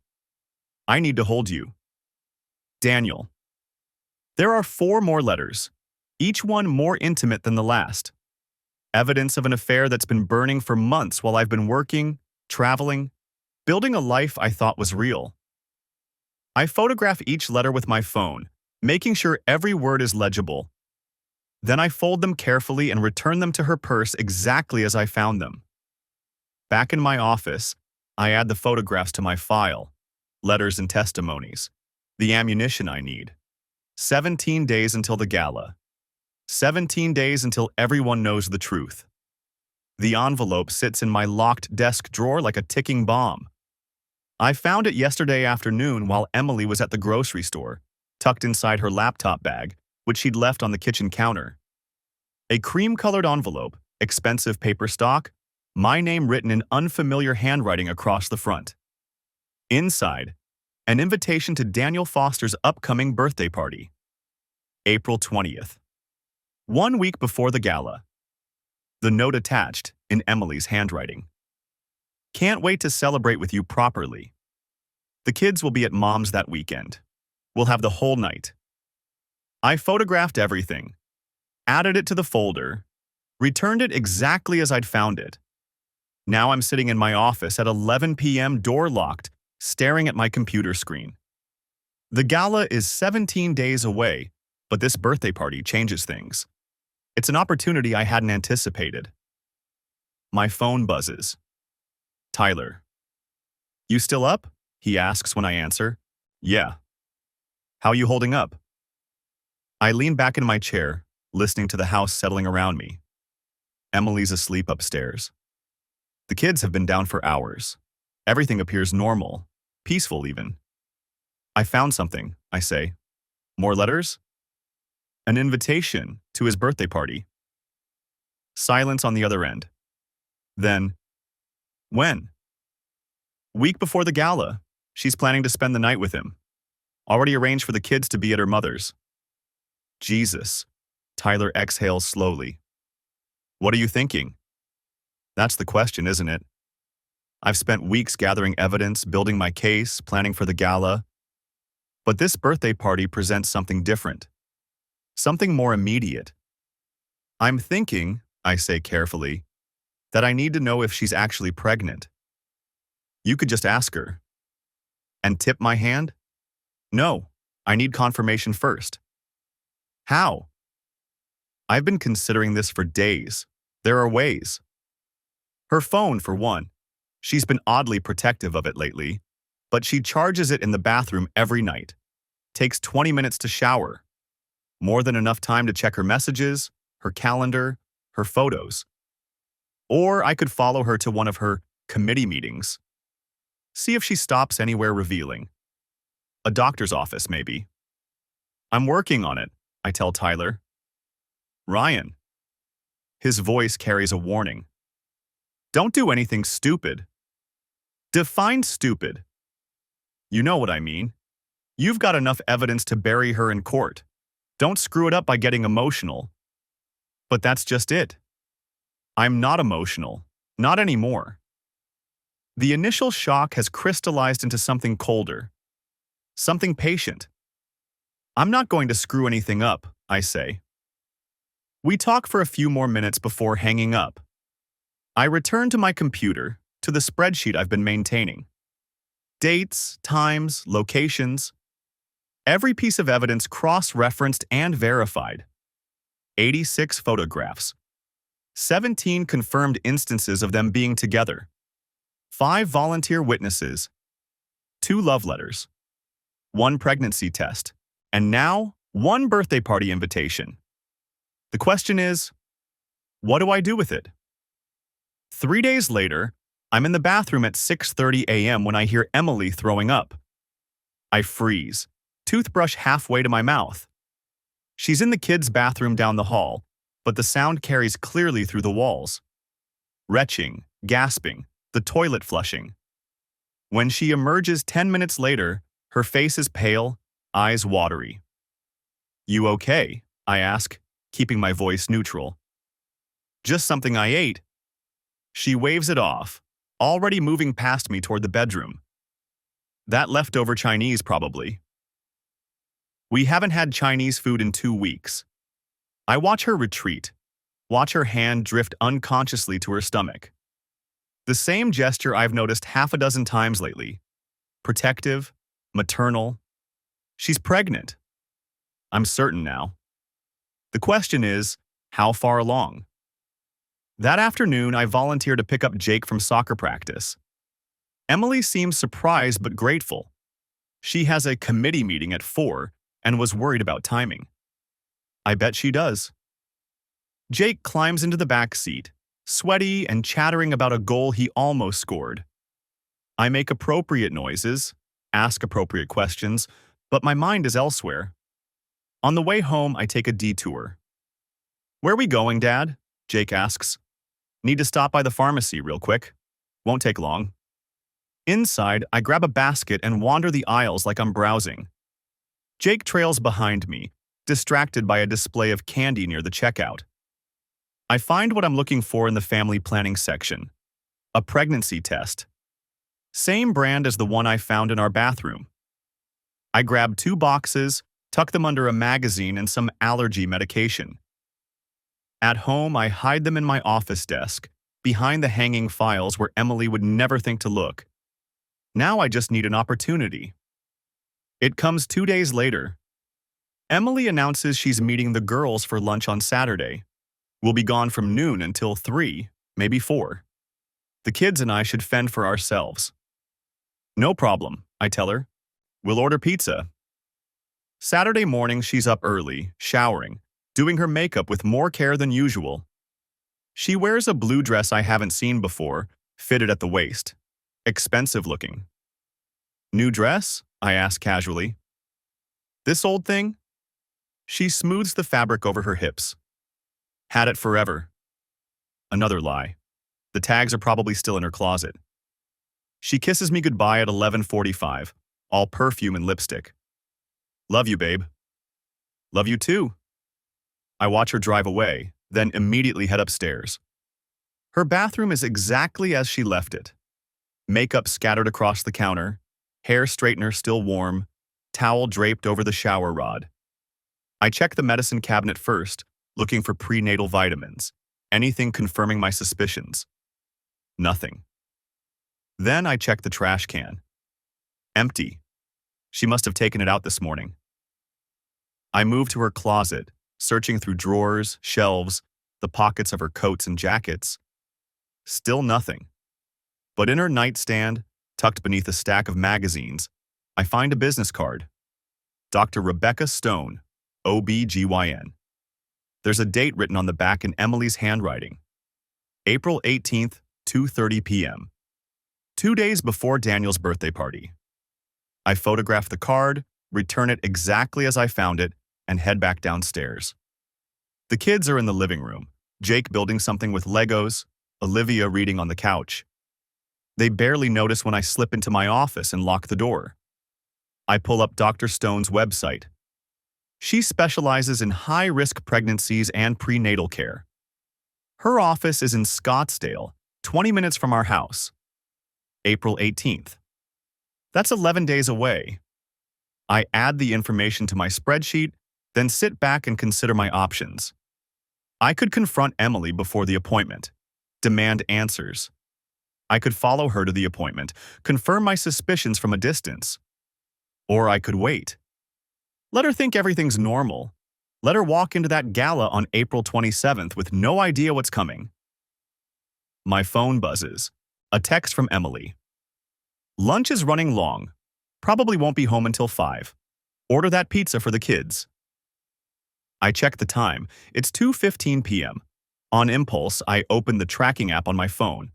I need to hold you. Daniel. There are 4 more letters, each one more intimate than the last. Evidence of an affair that's been burning for months while I've been working, traveling, building a life I thought was real. I photograph each letter with my phone, making sure every word is legible. Then I fold them carefully and return them to her purse exactly as I found them. Back in my office, I add the photographs to my file, letters and testimonies, the ammunition I need. 17 days until the gala. 17 days until everyone knows the truth. The envelope sits in my locked desk drawer like a ticking bomb. I found it yesterday afternoon while Emily was at the grocery store, tucked inside her laptop bag, which she'd left on the kitchen counter. A cream-colored envelope, expensive paper stock, my name written in unfamiliar handwriting across the front. Inside, an invitation to Daniel Foster's upcoming birthday party. April 20th. 1 week before the gala. The note attached in Emily's handwriting. Can't wait to celebrate with you properly. The kids will be at Mom's that weekend. We'll have the whole night. I photographed everything, added it to the folder, returned it exactly as I'd found it. Now I'm sitting in my office at 11 p.m., door locked, staring at my computer screen. The gala is 17 days away, but this birthday party changes things. It's an opportunity I hadn't anticipated. My phone buzzes. Tyler. You still up? He asks when I answer. Yeah. How you holding up? I lean back in my chair, listening to the house settling around me. Emily's asleep upstairs. The kids have been down for hours. Everything appears normal, peaceful even. I found something, I say. More letters? An invitation to his birthday party. Silence on the other end. Then, when? Week before the gala. She's planning to spend the night with him. Already arranged for the kids to be at her mother's. Jesus. Tyler exhales slowly. What are you thinking? That's the question, isn't it? I've spent weeks gathering evidence, building my case, planning for the gala. But this birthday party presents something different. Something more immediate. I'm thinking, I say carefully, that I need to know if she's actually pregnant. You could just ask her. And tip my hand? No, I need confirmation first. How? I've been considering this for days. There are ways. Her phone, for one. She's been oddly protective of it lately, but she charges it in the bathroom every night. Takes 20 minutes to shower. More than enough time to check her messages, her calendar, her photos. Or I could follow her to one of her committee meetings. See if she stops anywhere revealing. A doctor's office, maybe. I'm working on it, I tell Tyler. Ryan. His voice carries a warning. Don't do anything stupid. Define stupid. You know what I mean. You've got enough evidence to bury her in court. Don't screw it up by getting emotional. But that's just it. I'm not emotional. Not anymore. The initial shock has crystallized into something colder. Something patient. I'm not going to screw anything up, I say. We talk for a few more minutes before hanging up. I return to my computer, to the spreadsheet I've been maintaining. Dates, times, locations. Every piece of evidence cross-referenced and verified. 86 photographs. 17 confirmed instances of them being together. 5 volunteer witnesses. 2 love letters. one pregnancy test, and now one birthday party invitation. The question is, what do I do with it? 3 days later, I'm in the bathroom at 6:30 a.m. when I hear Emily throwing up. I freeze, toothbrush halfway to my mouth. She's in the kids' bathroom down the hall, but the sound carries clearly through the walls. Retching, gasping, the toilet flushing. When she emerges 10 minutes later, her face is pale, eyes watery. "You okay?" I ask, keeping my voice neutral. "Just something I ate." She waves it off, already moving past me toward the bedroom. "That leftover Chinese, probably." We haven't had Chinese food in 2 weeks. I watch her retreat, watch her hand drift unconsciously to her stomach. The same gesture I've noticed half a dozen times lately. Protective, maternal. She's pregnant. I'm certain now. The question is, how far along? That afternoon, I volunteer to pick up Jake from soccer practice. Emily seems surprised but grateful. She has a committee meeting at 4 and was worried about timing. I bet she does. Jake climbs into the back seat, sweaty and chattering about a goal he almost scored. I make appropriate noises, ask appropriate questions, but my mind is elsewhere. On the way home, I take a detour. "Where are we going, Dad?" Jake asks. "Need to stop by the pharmacy real quick. Won't take long." Inside, I grab a basket and wander the aisles like I'm browsing. Jake trails behind me, distracted by a display of candy near the checkout. I find what I'm looking for in the family planning section. A pregnancy test. Same brand as the one I found in our bathroom. I grab 2 boxes, tuck them under a magazine and some allergy medication. At home, I hide them in my office desk, behind the hanging files where Emily would never think to look. Now I just need an opportunity. It comes 2 days later. Emily announces she's meeting the girls for lunch on Saturday. We'll be gone from noon until 3, maybe 4. The kids and I should fend for ourselves. "No problem," I tell her. "We'll order pizza." Saturday morning, she's up early, showering, doing her makeup with more care than usual. She wears a blue dress I haven't seen before, fitted at the waist. Expensive looking. "New dress?" I ask casually. "This old thing?" She smooths the fabric over her hips. "Had it forever." Another lie. The tags are probably still in her closet. She kisses me goodbye at 11:45, all perfume and lipstick. "Love you, babe." "Love you too." I watch her drive away, then immediately head upstairs. Her bathroom is exactly as she left it. Makeup scattered across the counter, hair straightener still warm, towel draped over the shower rod. I check the medicine cabinet first, looking for prenatal vitamins, anything confirming my suspicions. Nothing. Then I check the trash can. Empty. She must have taken it out this morning. I move to her closet, searching through drawers, shelves, the pockets of her coats and jackets. Still nothing. But in her nightstand, tucked beneath a stack of magazines, I find a business card. Dr. Rebecca Stone, OB-GYN. There's a date written on the back in Emily's handwriting. April 18th, 2:30 p.m. 2 days before Daniel's birthday party. I photograph the card, return it exactly as I found it, and head back downstairs. The kids are in the living room, Jake building something with Legos, Olivia reading on the couch. They barely notice when I slip into my office and lock the door. I pull up Dr. Stone's website. She specializes in high-risk pregnancies and prenatal care. Her office is in Scottsdale, 20 minutes from our house. April 18th. That's 11 days away. I add the information to my spreadsheet, then sit back and consider my options. I could confront Emily before the appointment, demand answers. I could follow her to the appointment, confirm my suspicions from a distance. Or I could wait. Let her think everything's normal. Let her walk into that gala on April 27th with no idea what's coming. My phone buzzes. A text from Emily. "Lunch is running long. Probably won't be home until 5. Order that pizza for the kids. I check the time. It's 2:15 p.m. On impulse, I open the tracking app on my phone,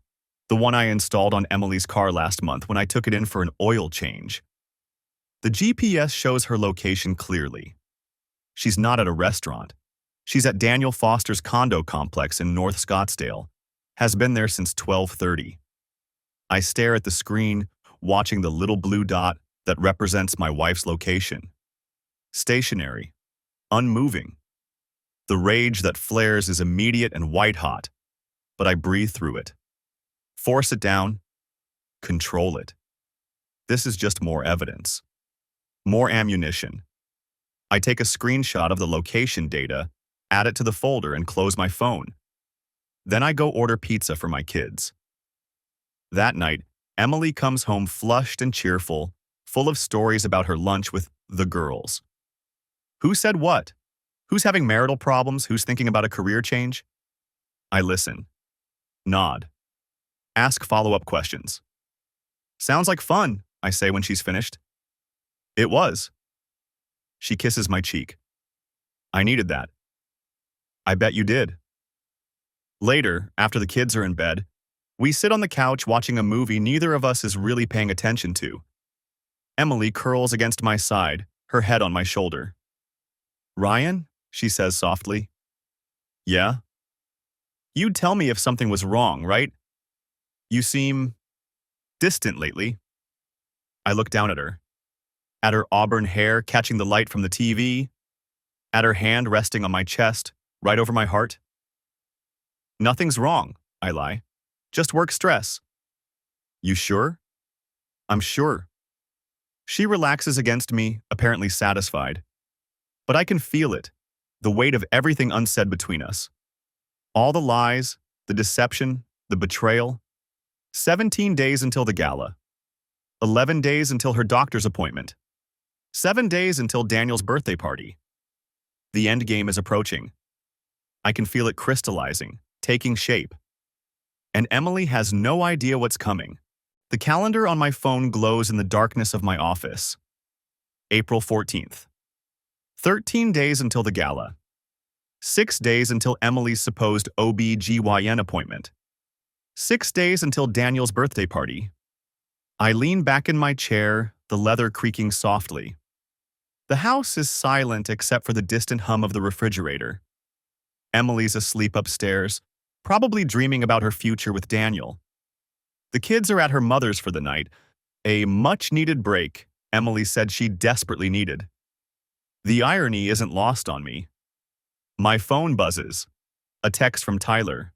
the one I installed on Emily's car last month when I took it in for an oil change. The GPS shows her location clearly. She's not at a restaurant. She's at Daniel Foster's condo complex in North Scottsdale. Has been there since 12:30. I stare at the screen, watching the little blue dot that represents my wife's location. Stationary. Unmoving. The rage that flares is immediate and white-hot, but I breathe through it. Force it down. Control it. This is just more evidence. More ammunition. I take a screenshot of the location data, add it to the folder, and close my phone. Then I go order pizza for my kids. That night, Emily comes home flushed and cheerful, full of stories about her lunch with the girls. Who said what? Who's having marital problems? Who's thinking about a career change? I listen. Nod. Ask follow-up questions. Sounds like fun, I say when she's finished. It was. She kisses my cheek. I needed that. I bet you did. Later, after the kids are in bed, we sit on the couch watching a movie neither of us is really paying attention to. Emily curls against my side, her head on my shoulder. Ryan, she says softly. Yeah? You'd tell me if something was wrong, right? You seem distant lately. I look down at her auburn hair catching the light from the TV, at her hand resting on my chest, right over my heart. Nothing's wrong, I lie. Just work stress. You sure? I'm sure. She relaxes against me, apparently satisfied. But I can feel it, the weight of everything unsaid between us. All the lies, the deception, the betrayal. 17 days until the gala. 11 days until her doctor's appointment. 7 days until Daniel's birthday party. The end game is approaching. I can feel it crystallizing, taking shape. And Emily has no idea what's coming. The calendar on my phone glows in the darkness of my office. April 14th. 13 days until the gala. 6 days until Emily's supposed OB/GYN appointment. 6 days until Daniel's birthday party. I lean back in my chair, the leather creaking softly. The house is silent except for the distant hum of the refrigerator. Emily's asleep upstairs, probably dreaming about her future with Daniel. The kids are at her mother's for the night, a much-needed break Emily said she desperately needed. The irony isn't lost on me. My phone buzzes. A text from Tyler.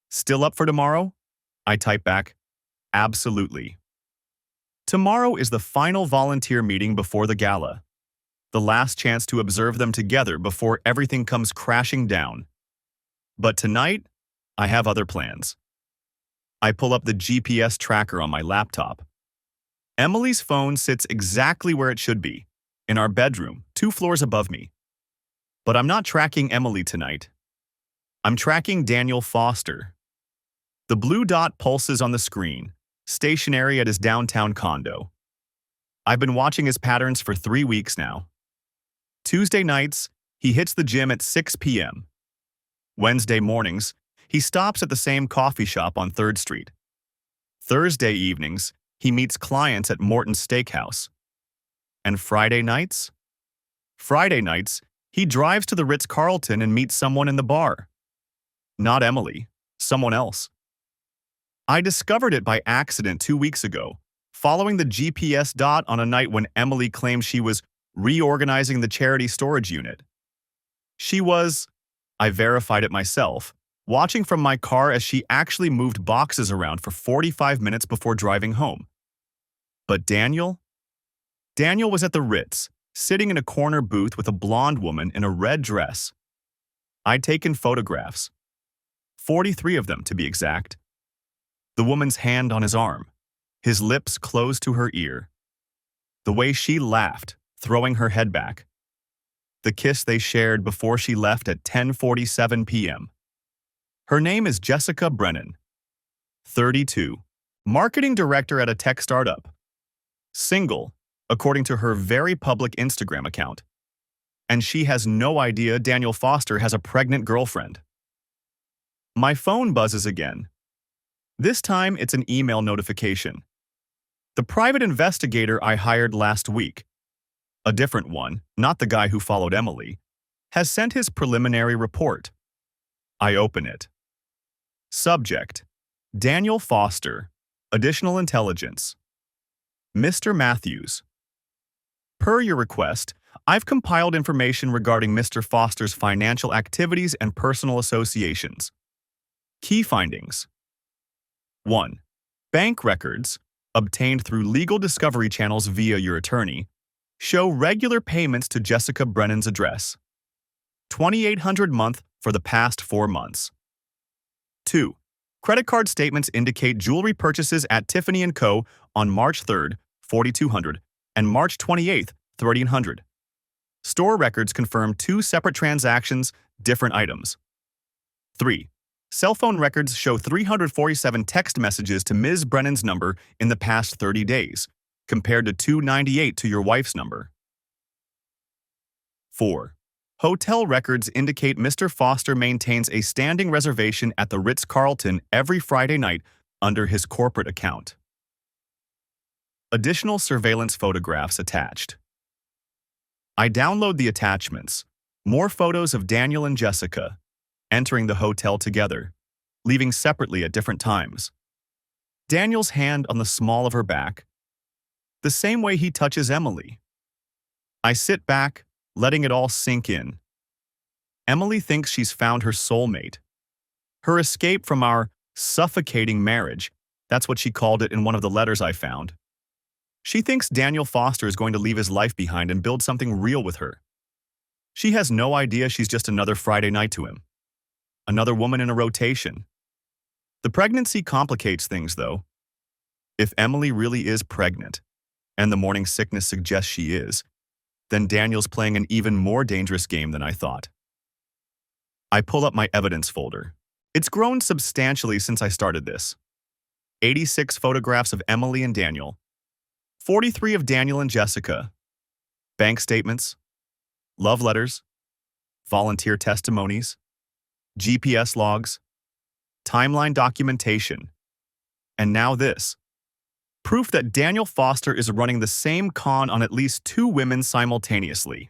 Still up for tomorrow? I type back, absolutely. Tomorrow is the final volunteer meeting before the gala. The last chance to observe them together before everything comes crashing down. But tonight, I have other plans. I pull up the GPS tracker on my laptop. Emily's phone sits exactly where it should be, in our bedroom, 2 floors above me. But I'm not tracking Emily tonight. I'm tracking Daniel Foster. The blue dot pulses on the screen, stationary at his downtown condo. I've been watching his patterns for 3 weeks now. Tuesday nights, he hits the gym at 6 p.m. Wednesday mornings, he stops at the same coffee shop on 3rd Street. Thursday evenings, he meets clients at Morton's Steakhouse. And Friday nights? Friday nights, he drives to the Ritz-Carlton and meets someone in the bar. Not Emily, someone else. I discovered it by accident 2 weeks ago, following the GPS dot on a night when Emily claimed she was reorganizing the charity storage unit. She was, I verified it myself, watching from my car as she actually moved boxes around for 45 minutes before driving home. But Daniel? Daniel was at the Ritz, sitting in a corner booth with a blonde woman in a red dress. I'd taken photographs. 43 of them, to be exact. The woman's hand on his arm, his lips close to her ear. The way she laughed, throwing her head back. The kiss they shared before she left at 10:47 p.m. Her name is Jessica Brennan, 32, marketing director at a tech startup. Single, according to her very public Instagram account. And she has no idea Daniel Foster has a pregnant girlfriend. My phone buzzes again. This time, it's an email notification. The private investigator I hired last week, a different one, not the guy who followed Emily, has sent his preliminary report. I open it. Subject: Daniel Foster, Additional Intelligence. Mr. Matthews. Per your request, I've compiled information regarding Mr. Foster's financial activities and personal associations. Key findings. 1. Bank records, obtained through legal discovery channels via your attorney, show regular payments to Jessica Brennan's address. $2,800 a month for the past 4 months. 2. Credit card statements indicate jewelry purchases at Tiffany & Co. on March 3rd, $4,200, and March 28th, $1,300. Store records confirm 2 separate transactions, different items. 3. Cell phone records show 347 text messages to Ms. Brennan's number in the past 30 days, compared to 298 to your wife's number. 4. Hotel records indicate Mr. Foster maintains a standing reservation at the Ritz-Carlton every Friday night under his corporate account. Additional surveillance photographs attached. I download the attachments, more photos of Daniel and Jessica, entering the hotel together, leaving separately at different times. Daniel's hand on the small of her back, the same way he touches Emily. I sit back, letting it all sink in. Emily thinks she's found her soulmate. Her escape from our suffocating marriage, that's what she called it in one of the letters I found. She thinks Daniel Foster is going to leave his life behind and build something real with her. She has no idea she's just another Friday night to him. Another woman in a rotation. The pregnancy complicates things, though. If Emily really is pregnant, and the morning sickness suggests she is, then Daniel's playing an even more dangerous game than I thought. I pull up my evidence folder. It's grown substantially since I started this. 86 photographs of Emily and Daniel. 43 of Daniel and Jessica. Bank statements. Love letters. Volunteer testimonies. GPS logs. Timeline documentation. And now this. Proof that Daniel Foster is running the same con on at least 2 women simultaneously.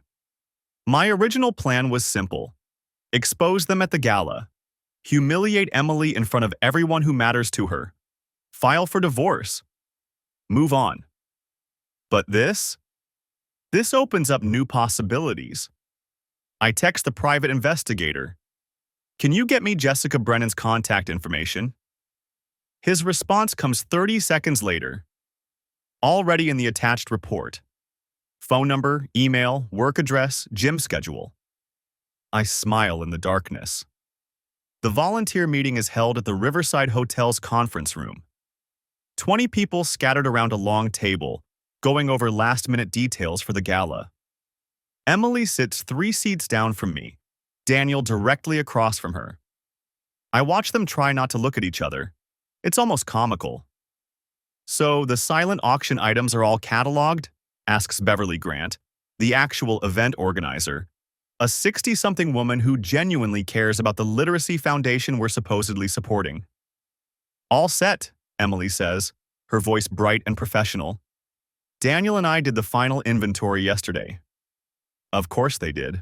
My original plan was simple. Expose them at the gala. Humiliate Emily in front of everyone who matters to her. File for divorce. Move on. But this opens up new possibilities. I text the private investigator. Can you get me Jessica Brennan's contact information? His response comes 30 seconds later. Already in the attached report. Phone number, email, work address, gym schedule. I smile in the darkness. The volunteer meeting is held at the Riverside Hotel's conference room. 20 people scattered around a long table, going over last-minute details for the gala. Emily sits 3 seats down from me, Daniel directly across from her. I watch them try not to look at each other. It's almost comical. So, the silent auction items are all cataloged? Asks Beverly Grant, the actual event organizer, a 60-something woman who genuinely cares about the literacy foundation we're supposedly supporting. All set, Emily says, her voice bright and professional. Daniel and I did the final inventory yesterday. Of course they did.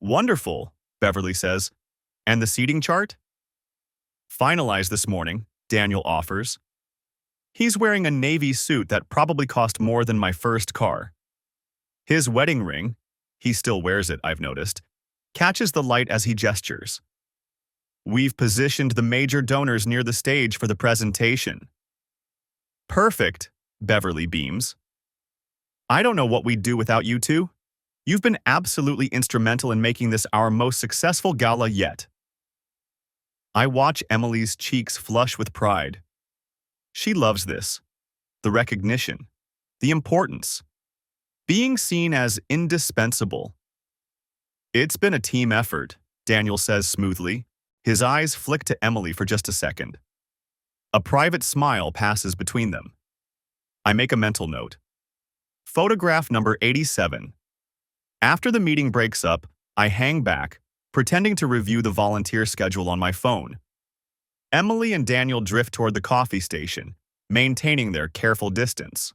Wonderful, Beverly says. And the seating chart? Finalized this morning, Daniel offers. He's wearing a navy suit that probably cost more than my first car. His wedding ring, he still wears it, I've noticed, catches the light as he gestures. We've positioned the major donors near the stage for the presentation. Perfect, Beverly beams. I don't know what we'd do without you two. You've been absolutely instrumental in making this our most successful gala yet. I watch Emily's cheeks flush with pride. She loves this. The recognition. The importance. Being seen as indispensable. It's been a team effort, Daniel says smoothly. His eyes flick to Emily for just a second. A private smile passes between them. I make a mental note. Photograph number 87. After the meeting breaks up, I hang back, pretending to review the volunteer schedule on my phone. Emily and Daniel drift toward the coffee station, maintaining their careful distance.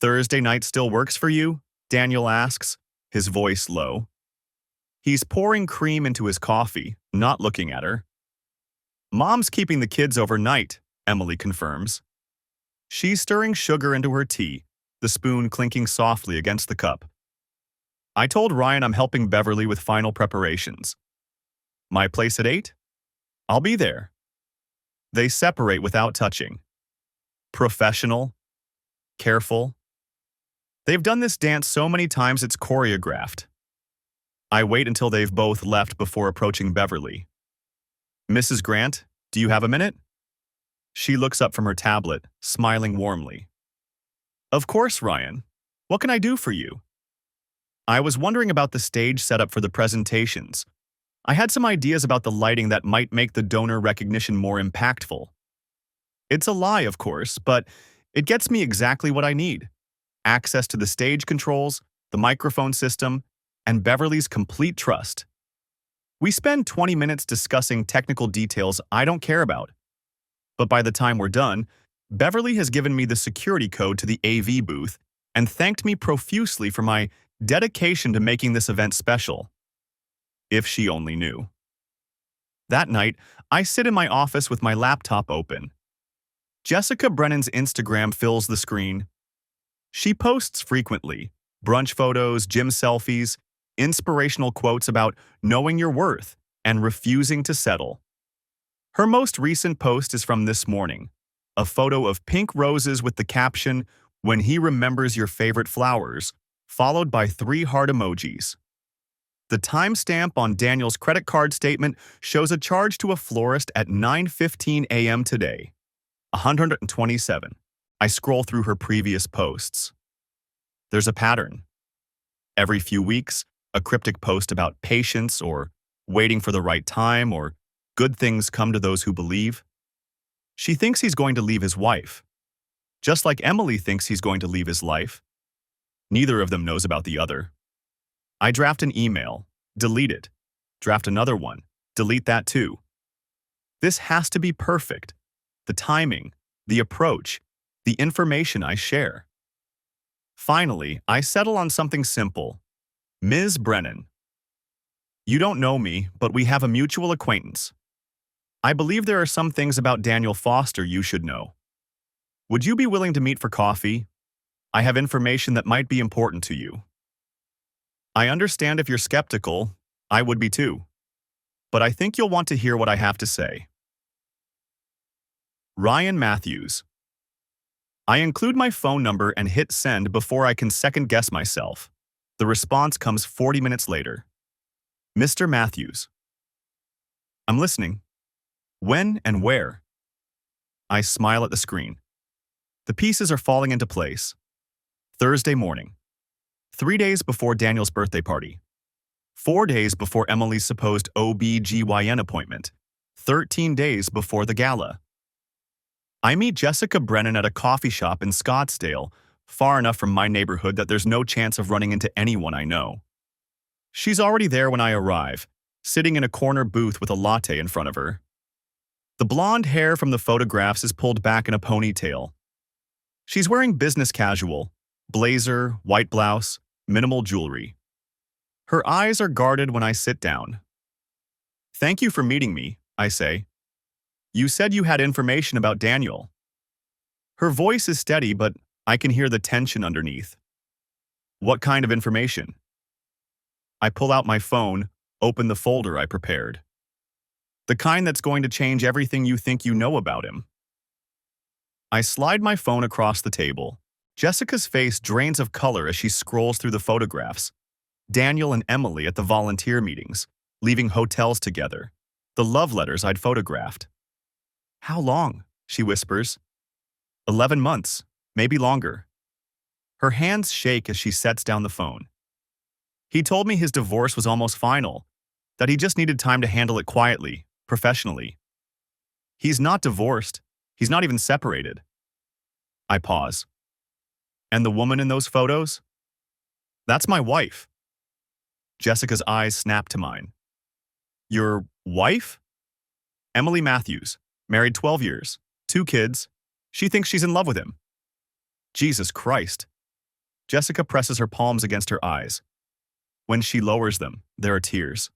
Thursday night still works for you? Daniel asks, his voice low. He's pouring cream into his coffee, not looking at her. Mom's keeping the kids overnight, Emily confirms. She's stirring sugar into her tea, the spoon clinking softly against the cup. I told Ryan I'm helping Beverly with final preparations. My place at 8? I'll be there. They separate without touching. Professional. Careful. They've done this dance so many times it's choreographed. I wait until they've both left before approaching Beverly. Mrs. Grant, do you have a minute? She looks up from her tablet, smiling warmly. Of course, Ryan. What can I do for you? I was wondering about the stage setup for the presentations. I had some ideas about the lighting that might make the donor recognition more impactful. It's a lie, of course, but it gets me exactly what I need. Access to the stage controls, the microphone system, and Beverly's complete trust. We spend 20 minutes discussing technical details I don't care about. But by the time we're done, Beverly has given me the security code to the AV booth and thanked me profusely for my dedication to making this event special. If she only knew. That night, I sit in my office with my laptop open. Jessica Brennan's Instagram fills the screen. She posts frequently, brunch photos, gym selfies, inspirational quotes about knowing your worth and refusing to settle. Her most recent post is from this morning, a photo of pink roses with the caption, "When he remembers your favorite flowers," followed by 3 heart emojis. The timestamp on Daniel's credit card statement shows a charge to a florist at 9:15 a.m. today. 127. I scroll through her previous posts. There's a pattern. Every few weeks, a cryptic post about patience or waiting for the right time or good things come to those who believe. She thinks he's going to leave his wife. Just like Emily thinks he's going to leave his life. Neither of them knows about the other. I draft an email, delete it. Draft another one, delete that too. This has to be perfect. The timing, the approach, the information I share. Finally, I settle on something simple. Ms. Brennan. You don't know me, but we have a mutual acquaintance. I believe there are some things about Daniel Foster you should know. Would you be willing to meet for coffee? I have information that might be important to you. I understand if you're skeptical, I would be too. But I think you'll want to hear what I have to say. Ryan Matthews. I include my phone number and hit send before I can second-guess myself. The response comes 40 minutes later. Mr. Matthews. I'm listening. When and where? I smile at the screen. The pieces are falling into place. Thursday morning. 3 days before Daniel's birthday party. 4 days before Emily's supposed OB/GYN appointment. 13 days before the gala. I meet Jessica Brennan at a coffee shop in Scottsdale, far enough from my neighborhood that there's no chance of running into anyone I know. She's already there when I arrive, sitting in a corner booth with a latte in front of her. The blonde hair from the photographs is pulled back in a ponytail. She's wearing business casual, blazer, white blouse, minimal jewelry. Her eyes are guarded when I sit down. Thank you for meeting me, I say. You said you had information about Daniel. Her voice is steady, but I can hear the tension underneath. What kind of information? I pull out my phone, open the folder I prepared. The kind that's going to change everything you think you know about him. I slide my phone across the table. Jessica's face drains of color as she scrolls through the photographs. Daniel and Emily at the volunteer meetings, leaving hotels together. The love letters I'd photographed. How long? She whispers. 11 months, maybe longer. Her hands shake as she sets down the phone. He told me his divorce was almost final, that he just needed time to handle it quietly, professionally. He's not divorced. He's not even separated. I pause. And the woman in those photos? That's my wife. Jessica's eyes snap to mine. Your wife? Emily Matthews, married 12 years, 2 kids. She thinks she's in love with him. Jesus Christ. Jessica presses her palms against her eyes. When she lowers them, there are tears.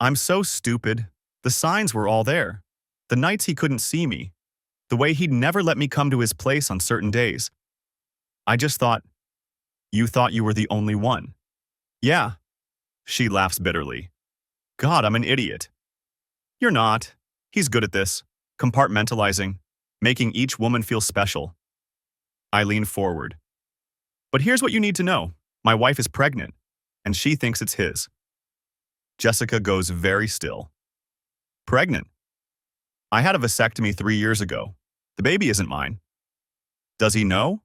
I'm so stupid. The signs were all there. The nights he couldn't see me. The way he'd never let me come to his place on certain days. I just thought, you thought you were the only one. Yeah. She laughs bitterly. God, I'm an idiot. You're not. He's good at this. Compartmentalizing. Making each woman feel special. I lean forward. But here's what you need to know. My wife is pregnant, and she thinks it's his. Jessica goes very still. Pregnant? I had a vasectomy 3 years ago. The baby isn't mine. Does he know?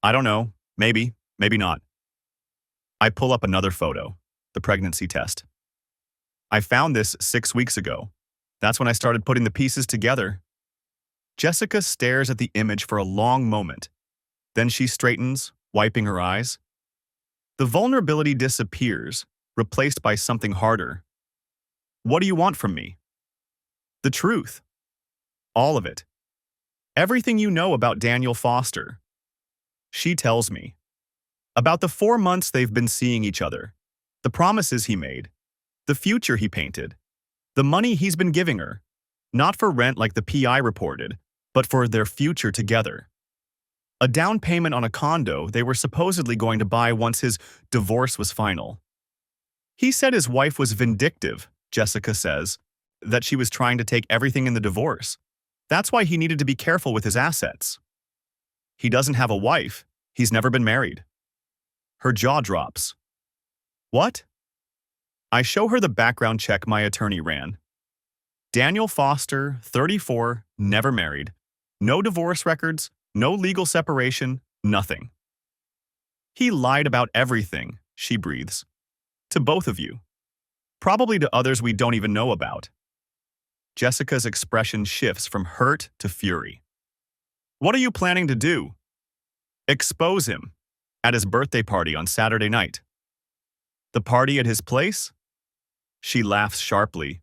I don't know. Maybe, maybe not. I pull up another photo, the pregnancy test. I found this 6 weeks ago. That's when I started putting the pieces together. Jessica stares at the image for a long moment. Then she straightens, wiping her eyes. The vulnerability disappears, replaced by something harder. What do you want from me? The truth. All of it. Everything you know about Daniel Foster. She tells me. About the 4 months they've been seeing each other. The promises he made. The future he painted. The money he's been giving her. Not for rent like the PI reported, but for their future together. A down payment on a condo they were supposedly going to buy once his divorce was final. He said his wife was vindictive, Jessica says, that she was trying to take everything in the divorce. That's why he needed to be careful with his assets. He doesn't have a wife. He's never been married. Her jaw drops. What? I show her the background check my attorney ran. Daniel Foster, 34, never married. No divorce records, no legal separation, nothing. He lied about everything, she breathes. To both of you. Probably to others we don't even know about. Jessica's expression shifts from hurt to fury. What are you planning to do? Expose him. At his birthday party on Saturday night. The party at his place? She laughs sharply.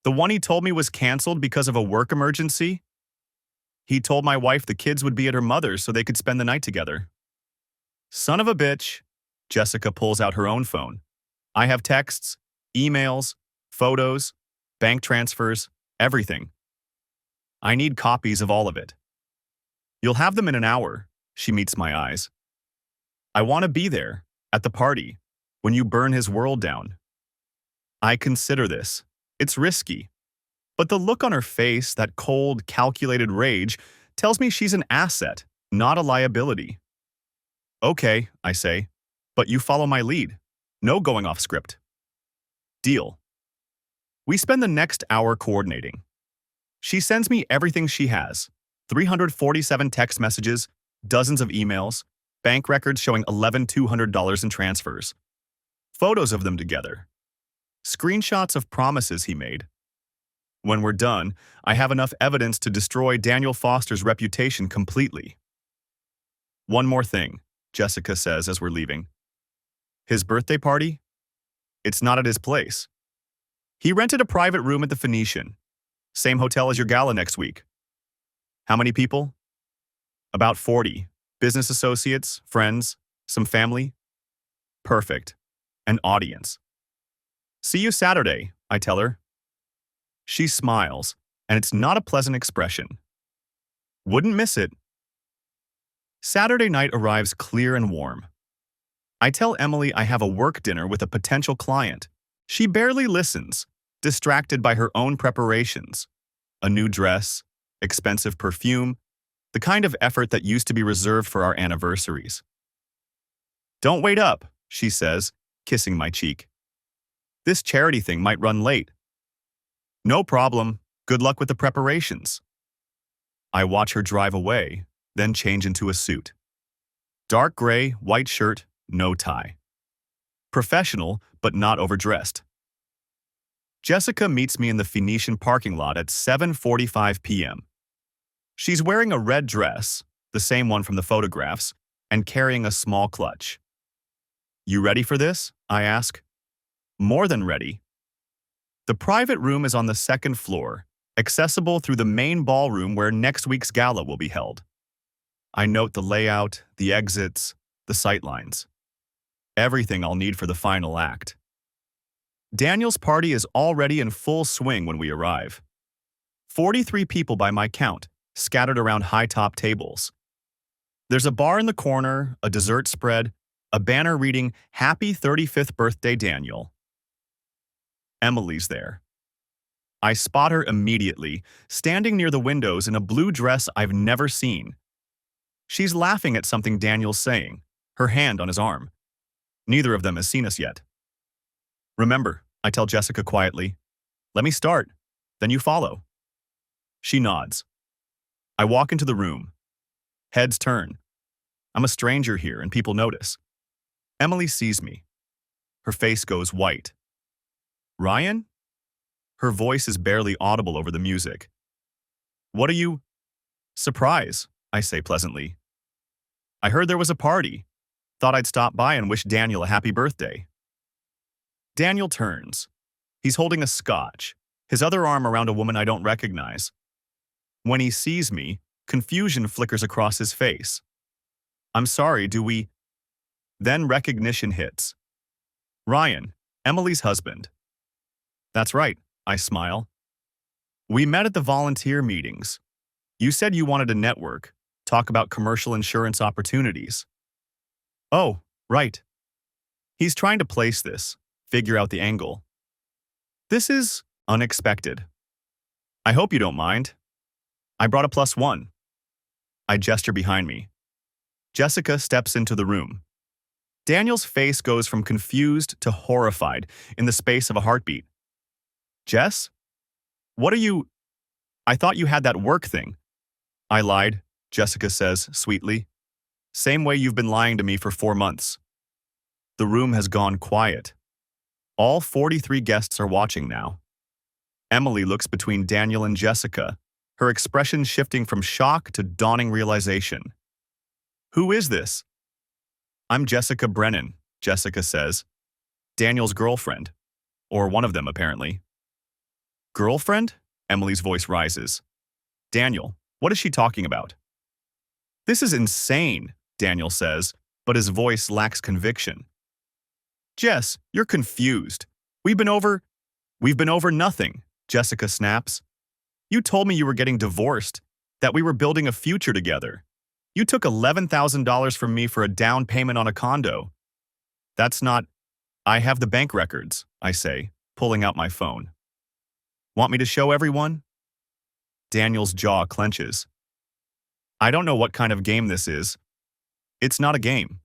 The one he told me was canceled because of a work emergency? He told my wife the kids would be at her mother's so they could spend the night together. Son of a bitch. Jessica pulls out her own phone. I have texts, emails, photos, bank transfers, everything. I need copies of all of it. You'll have them in an hour, she meets my eyes. I want to be there, at the party, when you burn his world down. I consider this. It's risky. But the look on her face, that cold, calculated rage, tells me she's an asset, not a liability. Okay, I say, but you follow my lead. No going off script. Deal. We spend the next hour coordinating. She sends me everything she has. 347 text messages, dozens of emails, bank records showing $1,200 in transfers. Photos of them together. Screenshots of promises he made. When we're done, I have enough evidence to destroy Daniel Foster's reputation completely. One more thing, Jessica says as we're leaving. His birthday party? It's not at his place. He rented a private room at the Phoenician. Same hotel as your gala next week. How many people? About 40. Business associates, friends, some family. Perfect. An audience. See you Saturday, I tell her. She smiles, and it's not a pleasant expression. Wouldn't miss it. Saturday night arrives clear and warm. I tell Emily I have a work dinner with a potential client. She barely listens, distracted by her own preparations. A new dress, expensive perfume, the kind of effort that used to be reserved for our anniversaries. Don't wait up, she says, kissing my cheek. This charity thing might run late. No problem. Good luck with the preparations. I watch her drive away, then change into a suit. Dark gray, white shirt, no tie. Professional, but not overdressed. Jessica meets me in the Phoenician parking lot at 7:45 p.m. She's wearing a red dress, the same one from the photographs, and carrying a small clutch. You ready for this? I ask. More than ready. The private room is on the second floor, accessible through the main ballroom where next week's gala will be held. I note the layout, the exits, the sightlines. Everything I'll need for the final act. Daniel's party is already in full swing when we arrive. 43 people by my count, scattered around high-top tables. There's a bar in the corner, a dessert spread, a banner reading, "Happy 35th Birthday, Daniel." Emily's there. I spot her immediately, standing near the windows in a blue dress I've never seen. She's laughing at something Daniel's saying, her hand on his arm. Neither of them has seen us yet. Remember, I tell Jessica quietly, let me start, then you follow. She nods. I walk into the room. Heads turn. I'm a stranger here and people notice. Emily sees me. Her face goes white. Ryan? Her voice is barely audible over the music. What are you? Surprise, I say pleasantly. I heard there was a party. Thought I'd stop by and wish Daniel a happy birthday. Daniel turns. He's holding a scotch, his other arm around a woman I don't recognize. When he sees me, confusion flickers across his face. I'm sorry, do we? Then recognition hits. Ryan, Emily's husband. That's right, I smile. We met at the volunteer meetings. You said you wanted to network, talk about commercial insurance opportunities. Oh, right. He's trying to place this, figure out the angle. This is unexpected. I hope you don't mind. I brought a +1. I gesture behind me. Jessica steps into the room. Daniel's face goes from confused to horrified in the space of a heartbeat. Jess? What are you? I thought you had that work thing. I lied, Jessica says sweetly. Same way you've been lying to me for 4 months. The room has gone quiet. All 43 guests are watching now. Emily looks between Daniel and Jessica, her expression shifting from shock to dawning realization. Who is this? I'm Jessica Brennan, Jessica says. Daniel's girlfriend. Or one of them, apparently. Girlfriend? Emily's voice rises. Daniel, what is she talking about? This is insane, Daniel says, but his voice lacks conviction. Jess, you're confused. We've been over nothing, Jessica snaps. You told me you were getting divorced, that we were building a future together. You took $11,000 from me for a down payment on a condo. That's not... I have the bank records, I say, pulling out my phone. Want me to show everyone? Daniel's jaw clenches. I don't know what kind of game this is. It's not a game.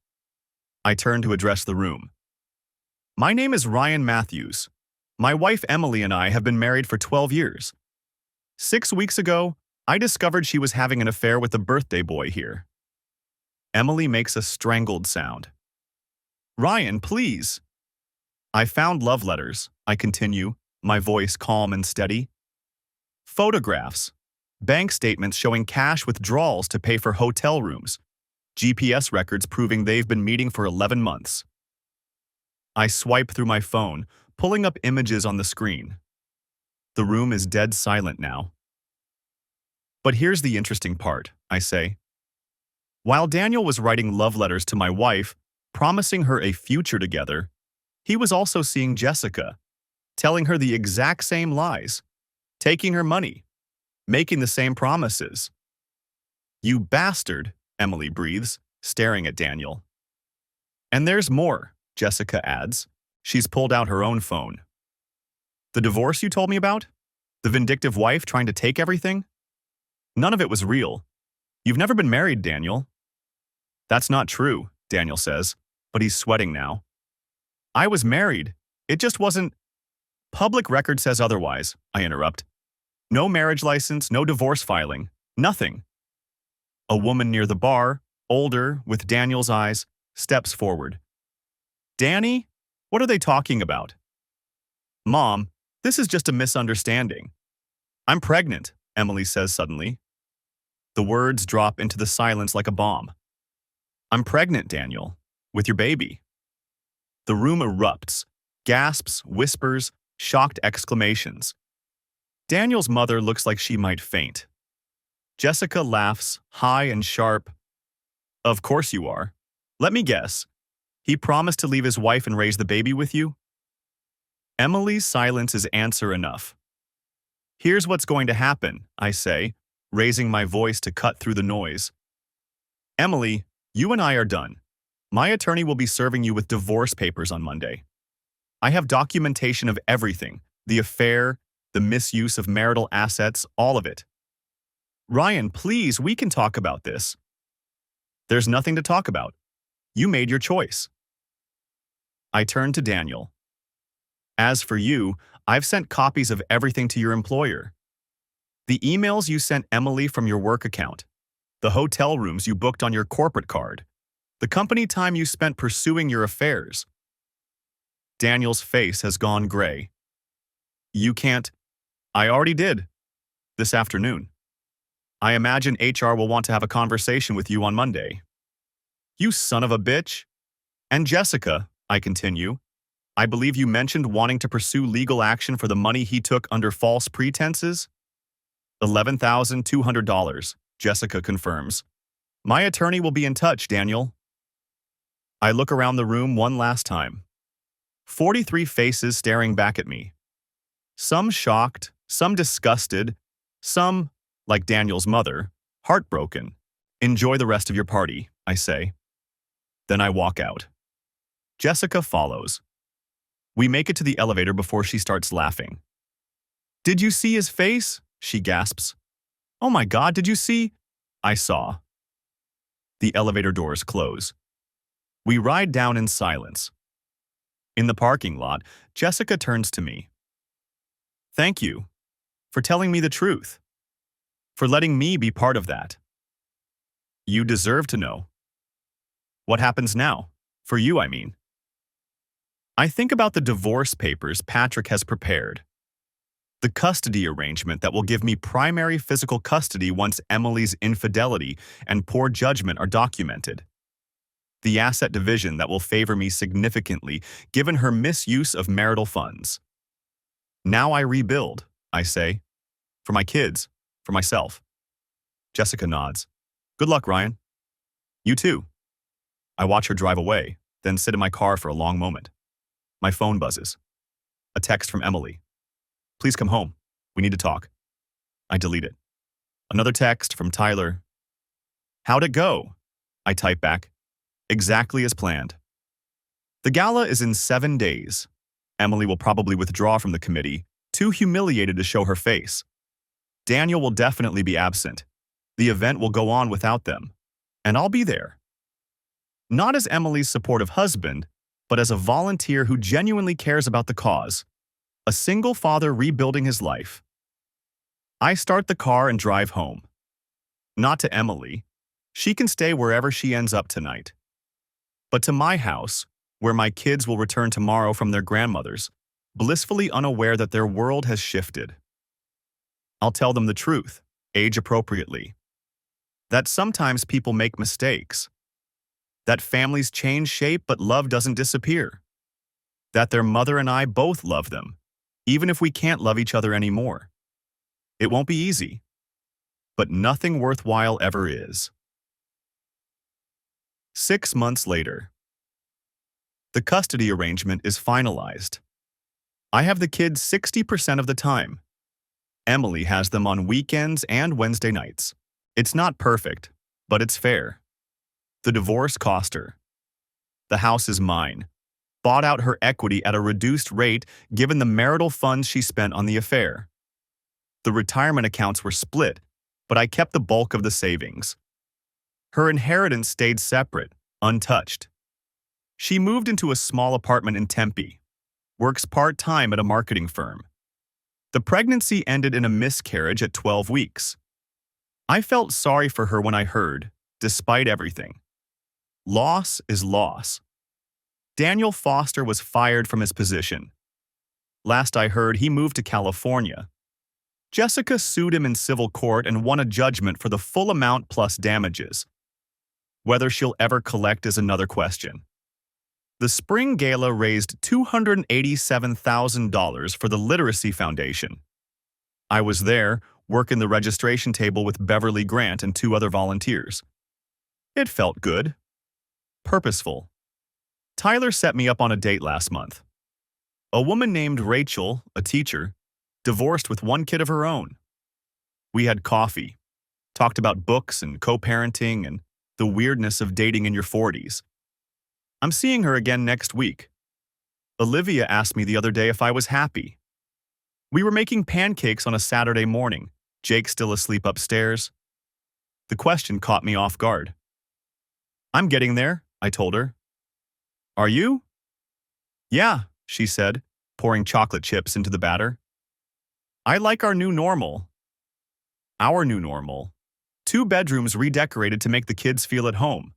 I turn to address the room. My name is Ryan Matthews. My wife Emily and I have been married for 12 years. 6 weeks ago, I discovered she was having an affair with the birthday boy here. Emily makes a strangled sound. Ryan, please. I found love letters, I continue, my voice calm and steady. Photographs, bank statements showing cash withdrawals to pay for hotel rooms, GPS records proving they've been meeting for 11 months. I swipe through my phone, pulling up images on the screen. The room is dead silent now. But here's the interesting part, I say. While Daniel was writing love letters to my wife, promising her a future together, he was also seeing Jessica, telling her the exact same lies, taking her money, making the same promises. You bastard, Emily breathes, staring at Daniel. And there's more, Jessica adds. She's pulled out her own phone. The divorce you told me about? The vindictive wife trying to take everything? None of it was real. You've never been married, Daniel. That's not true, Daniel says, but he's sweating now. I was married. It just wasn't... Public record says otherwise, I interrupt. No marriage license, no divorce filing, nothing. A woman near the bar, older, with Daniel's eyes, steps forward. Danny? What are they talking about? Mom, this is just a misunderstanding. I'm pregnant, Emily says suddenly. The words drop into the silence like a bomb. I'm pregnant, Daniel, with your baby. The room erupts, gasps, whispers, shocked exclamations. Daniel's mother looks like she might faint. Jessica laughs, high and sharp. Of course you are. Let me guess. He promised to leave his wife and raise the baby with you? Emily's silence is answer enough. Here's what's going to happen, I say, raising my voice to cut through the noise. Emily, you and I are done. My attorney will be serving you with divorce papers on Monday. I have documentation of everything, the affair, the misuse of marital assets, all of it. Ryan, please, we can talk about this. There's nothing to talk about. You made your choice. I turn to Daniel. As for you, I've sent copies of everything to your employer. The emails you sent Emily from your work account, the hotel rooms you booked on your corporate card, the company time you spent pursuing your affairs. Daniel's face has gone gray. You can't. I already did. This afternoon. I imagine HR will want to have a conversation with you on Monday. You son of a bitch. And Jessica, I continue, I believe you mentioned wanting to pursue legal action for the money he took under false pretenses? $11,200, Jessica confirms. My attorney will be in touch, Daniel. I look around the room one last time. 43 faces staring back at me. Some shocked, some disgusted, some, like Daniel's mother, heartbroken. Enjoy the rest of your party, I say. Then I walk out. Jessica follows. We make it to the elevator before she starts laughing. Did you see his face? She gasps. Oh my God, did you see? I saw. The elevator doors close. We ride down in silence. In the parking lot, Jessica turns to me. Thank you for telling me the truth, for letting me be part of that. You deserve to know. What happens now? For you, I mean. I think about the divorce papers Patrick has prepared. The custody arrangement that will give me primary physical custody once Emily's infidelity and poor judgment are documented. The asset division that will favor me significantly given her misuse of marital funds. Now I rebuild, I say. For my kids, for myself. Jessica nods. Good luck, Ryan. You too. I watch her drive away, then sit in my car for a long moment. My phone buzzes. A text from Emily. Please come home. We need to talk. I delete it. Another text from Tyler. How'd it go? I type back. Exactly as planned. The gala is in 7 days. Emily will probably withdraw from the committee, too humiliated to show her face. Daniel will definitely be absent. The event will go on without them. And I'll be there. Not as Emily's supportive husband, but as a volunteer who genuinely cares about the cause. A single father rebuilding his life. I start the car and drive home. Not to Emily. She can stay wherever she ends up tonight. But to my house, where my kids will return tomorrow from their grandmother's, blissfully unaware that their world has shifted. I'll tell them the truth, age appropriately. That sometimes people make mistakes. That families change shape but love doesn't disappear. That their mother and I both love them, even if we can't love each other anymore. It won't be easy, but nothing worthwhile ever is. 6 months later. The custody arrangement is finalized. I have the kids 60% of the time. Emily has them on weekends and Wednesday nights. It's not perfect, but it's fair. The divorce cost her. The house is mine. Bought out her equity at a reduced rate given the marital funds she spent on the affair. The retirement accounts were split, but I kept the bulk of the savings. Her inheritance stayed separate, untouched. She moved into a small apartment in Tempe, works part-time at a marketing firm. The pregnancy ended in a miscarriage at 12 weeks. I felt sorry for her when I heard, despite everything. Loss is loss. Daniel Foster was fired from his position. Last I heard, he moved to California. Jessica sued him in civil court and won a judgment for the full amount plus damages. Whether she'll ever collect is another question. The spring gala raised $287,000 for the Literacy Foundation. I was there, working the registration table with Beverly Grant and 2 other volunteers. It felt good. Purposeful. Tyler set me up on a date last month. A woman named Rachel, a teacher, divorced with 1 kid of her own. We had coffee, talked about books and co-parenting and the weirdness of dating in your 40s. I'm seeing her again next week. Olivia asked me the other day if I was happy. We were making pancakes on a Saturday morning, Jake still asleep upstairs. The question caught me off guard. I'm getting there, I told her. Are you? Yeah, she said, pouring chocolate chips into the batter. I like our new normal. Our new normal. 2 bedrooms redecorated to make the kids feel at home.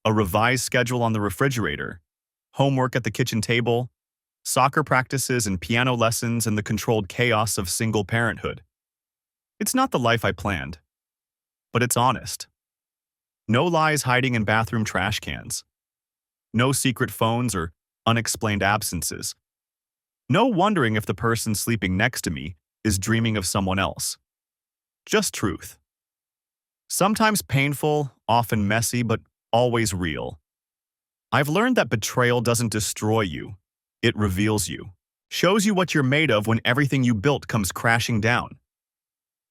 A revised schedule on the refrigerator. Homework at the kitchen table. Soccer practices and piano lessons and the controlled chaos of single parenthood. It's not the life I planned. But it's honest. No lies hiding in bathroom trash cans. No secret phones or unexplained absences. No wondering if the person sleeping next to me is dreaming of someone else. Just truth. Sometimes painful, often messy, but always real. I've learned that betrayal doesn't destroy you. It reveals you. Shows you what you're made of when everything you built comes crashing down.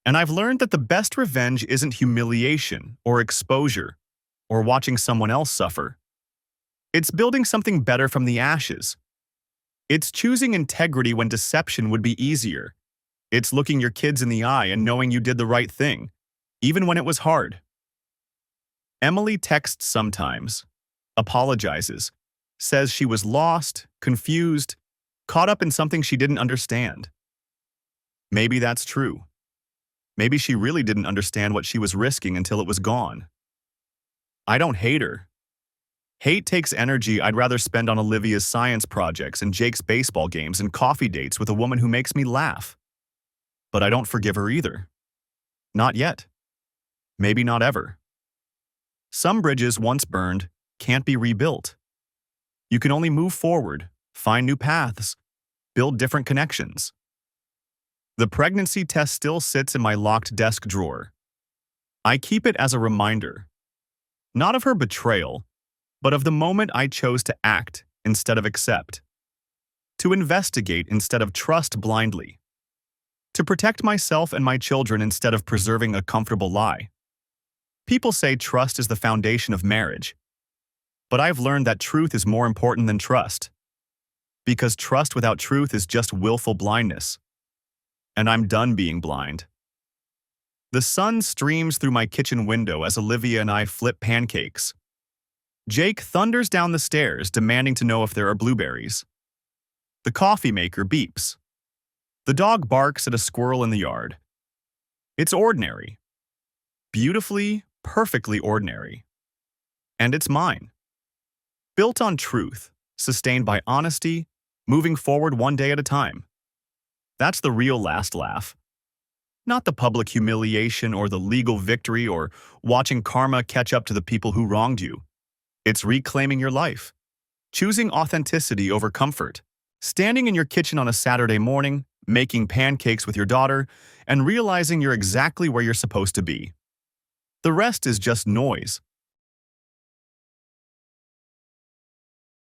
And I've learned that the best revenge isn't humiliation or exposure or watching someone else suffer. It's building something better from the ashes. It's choosing integrity when deception would be easier. It's looking your kids in the eye and knowing you did the right thing, even when it was hard. Emily texts sometimes, apologizes, says she was lost, confused, caught up in something she didn't understand. Maybe that's true. Maybe she really didn't understand what she was risking until it was gone. I don't hate her. Hate takes energy I'd rather spend on Olivia's science projects and Jake's baseball games and coffee dates with a woman who makes me laugh. But I don't forgive her either. Not yet. Maybe not ever. Some bridges once burned can't be rebuilt. You can only move forward, find new paths, build different connections. The pregnancy test still sits in my locked desk drawer. I keep it as a reminder, not of her betrayal, but of the moment I chose to act instead of accept, to investigate instead of trust blindly, to protect myself and my children instead of preserving a comfortable lie. People say trust is the foundation of marriage, but I've learned that truth is more important than trust, because trust without truth is just willful blindness. And I'm done being blind. The sun streams through my kitchen window as Olivia and I flip pancakes. Jake thunders down the stairs, demanding to know if there are blueberries. The coffee maker beeps. The dog barks at a squirrel in the yard. It's ordinary. Beautifully, perfectly ordinary. And it's mine. Built on truth, sustained by honesty, moving forward one day at a time. That's the real last laugh. Not the public humiliation or the legal victory or watching karma catch up to the people who wronged you. It's reclaiming your life, choosing authenticity over comfort, standing in your kitchen on a Saturday morning, making pancakes with your daughter, and realizing you're exactly where you're supposed to be. The rest is just noise,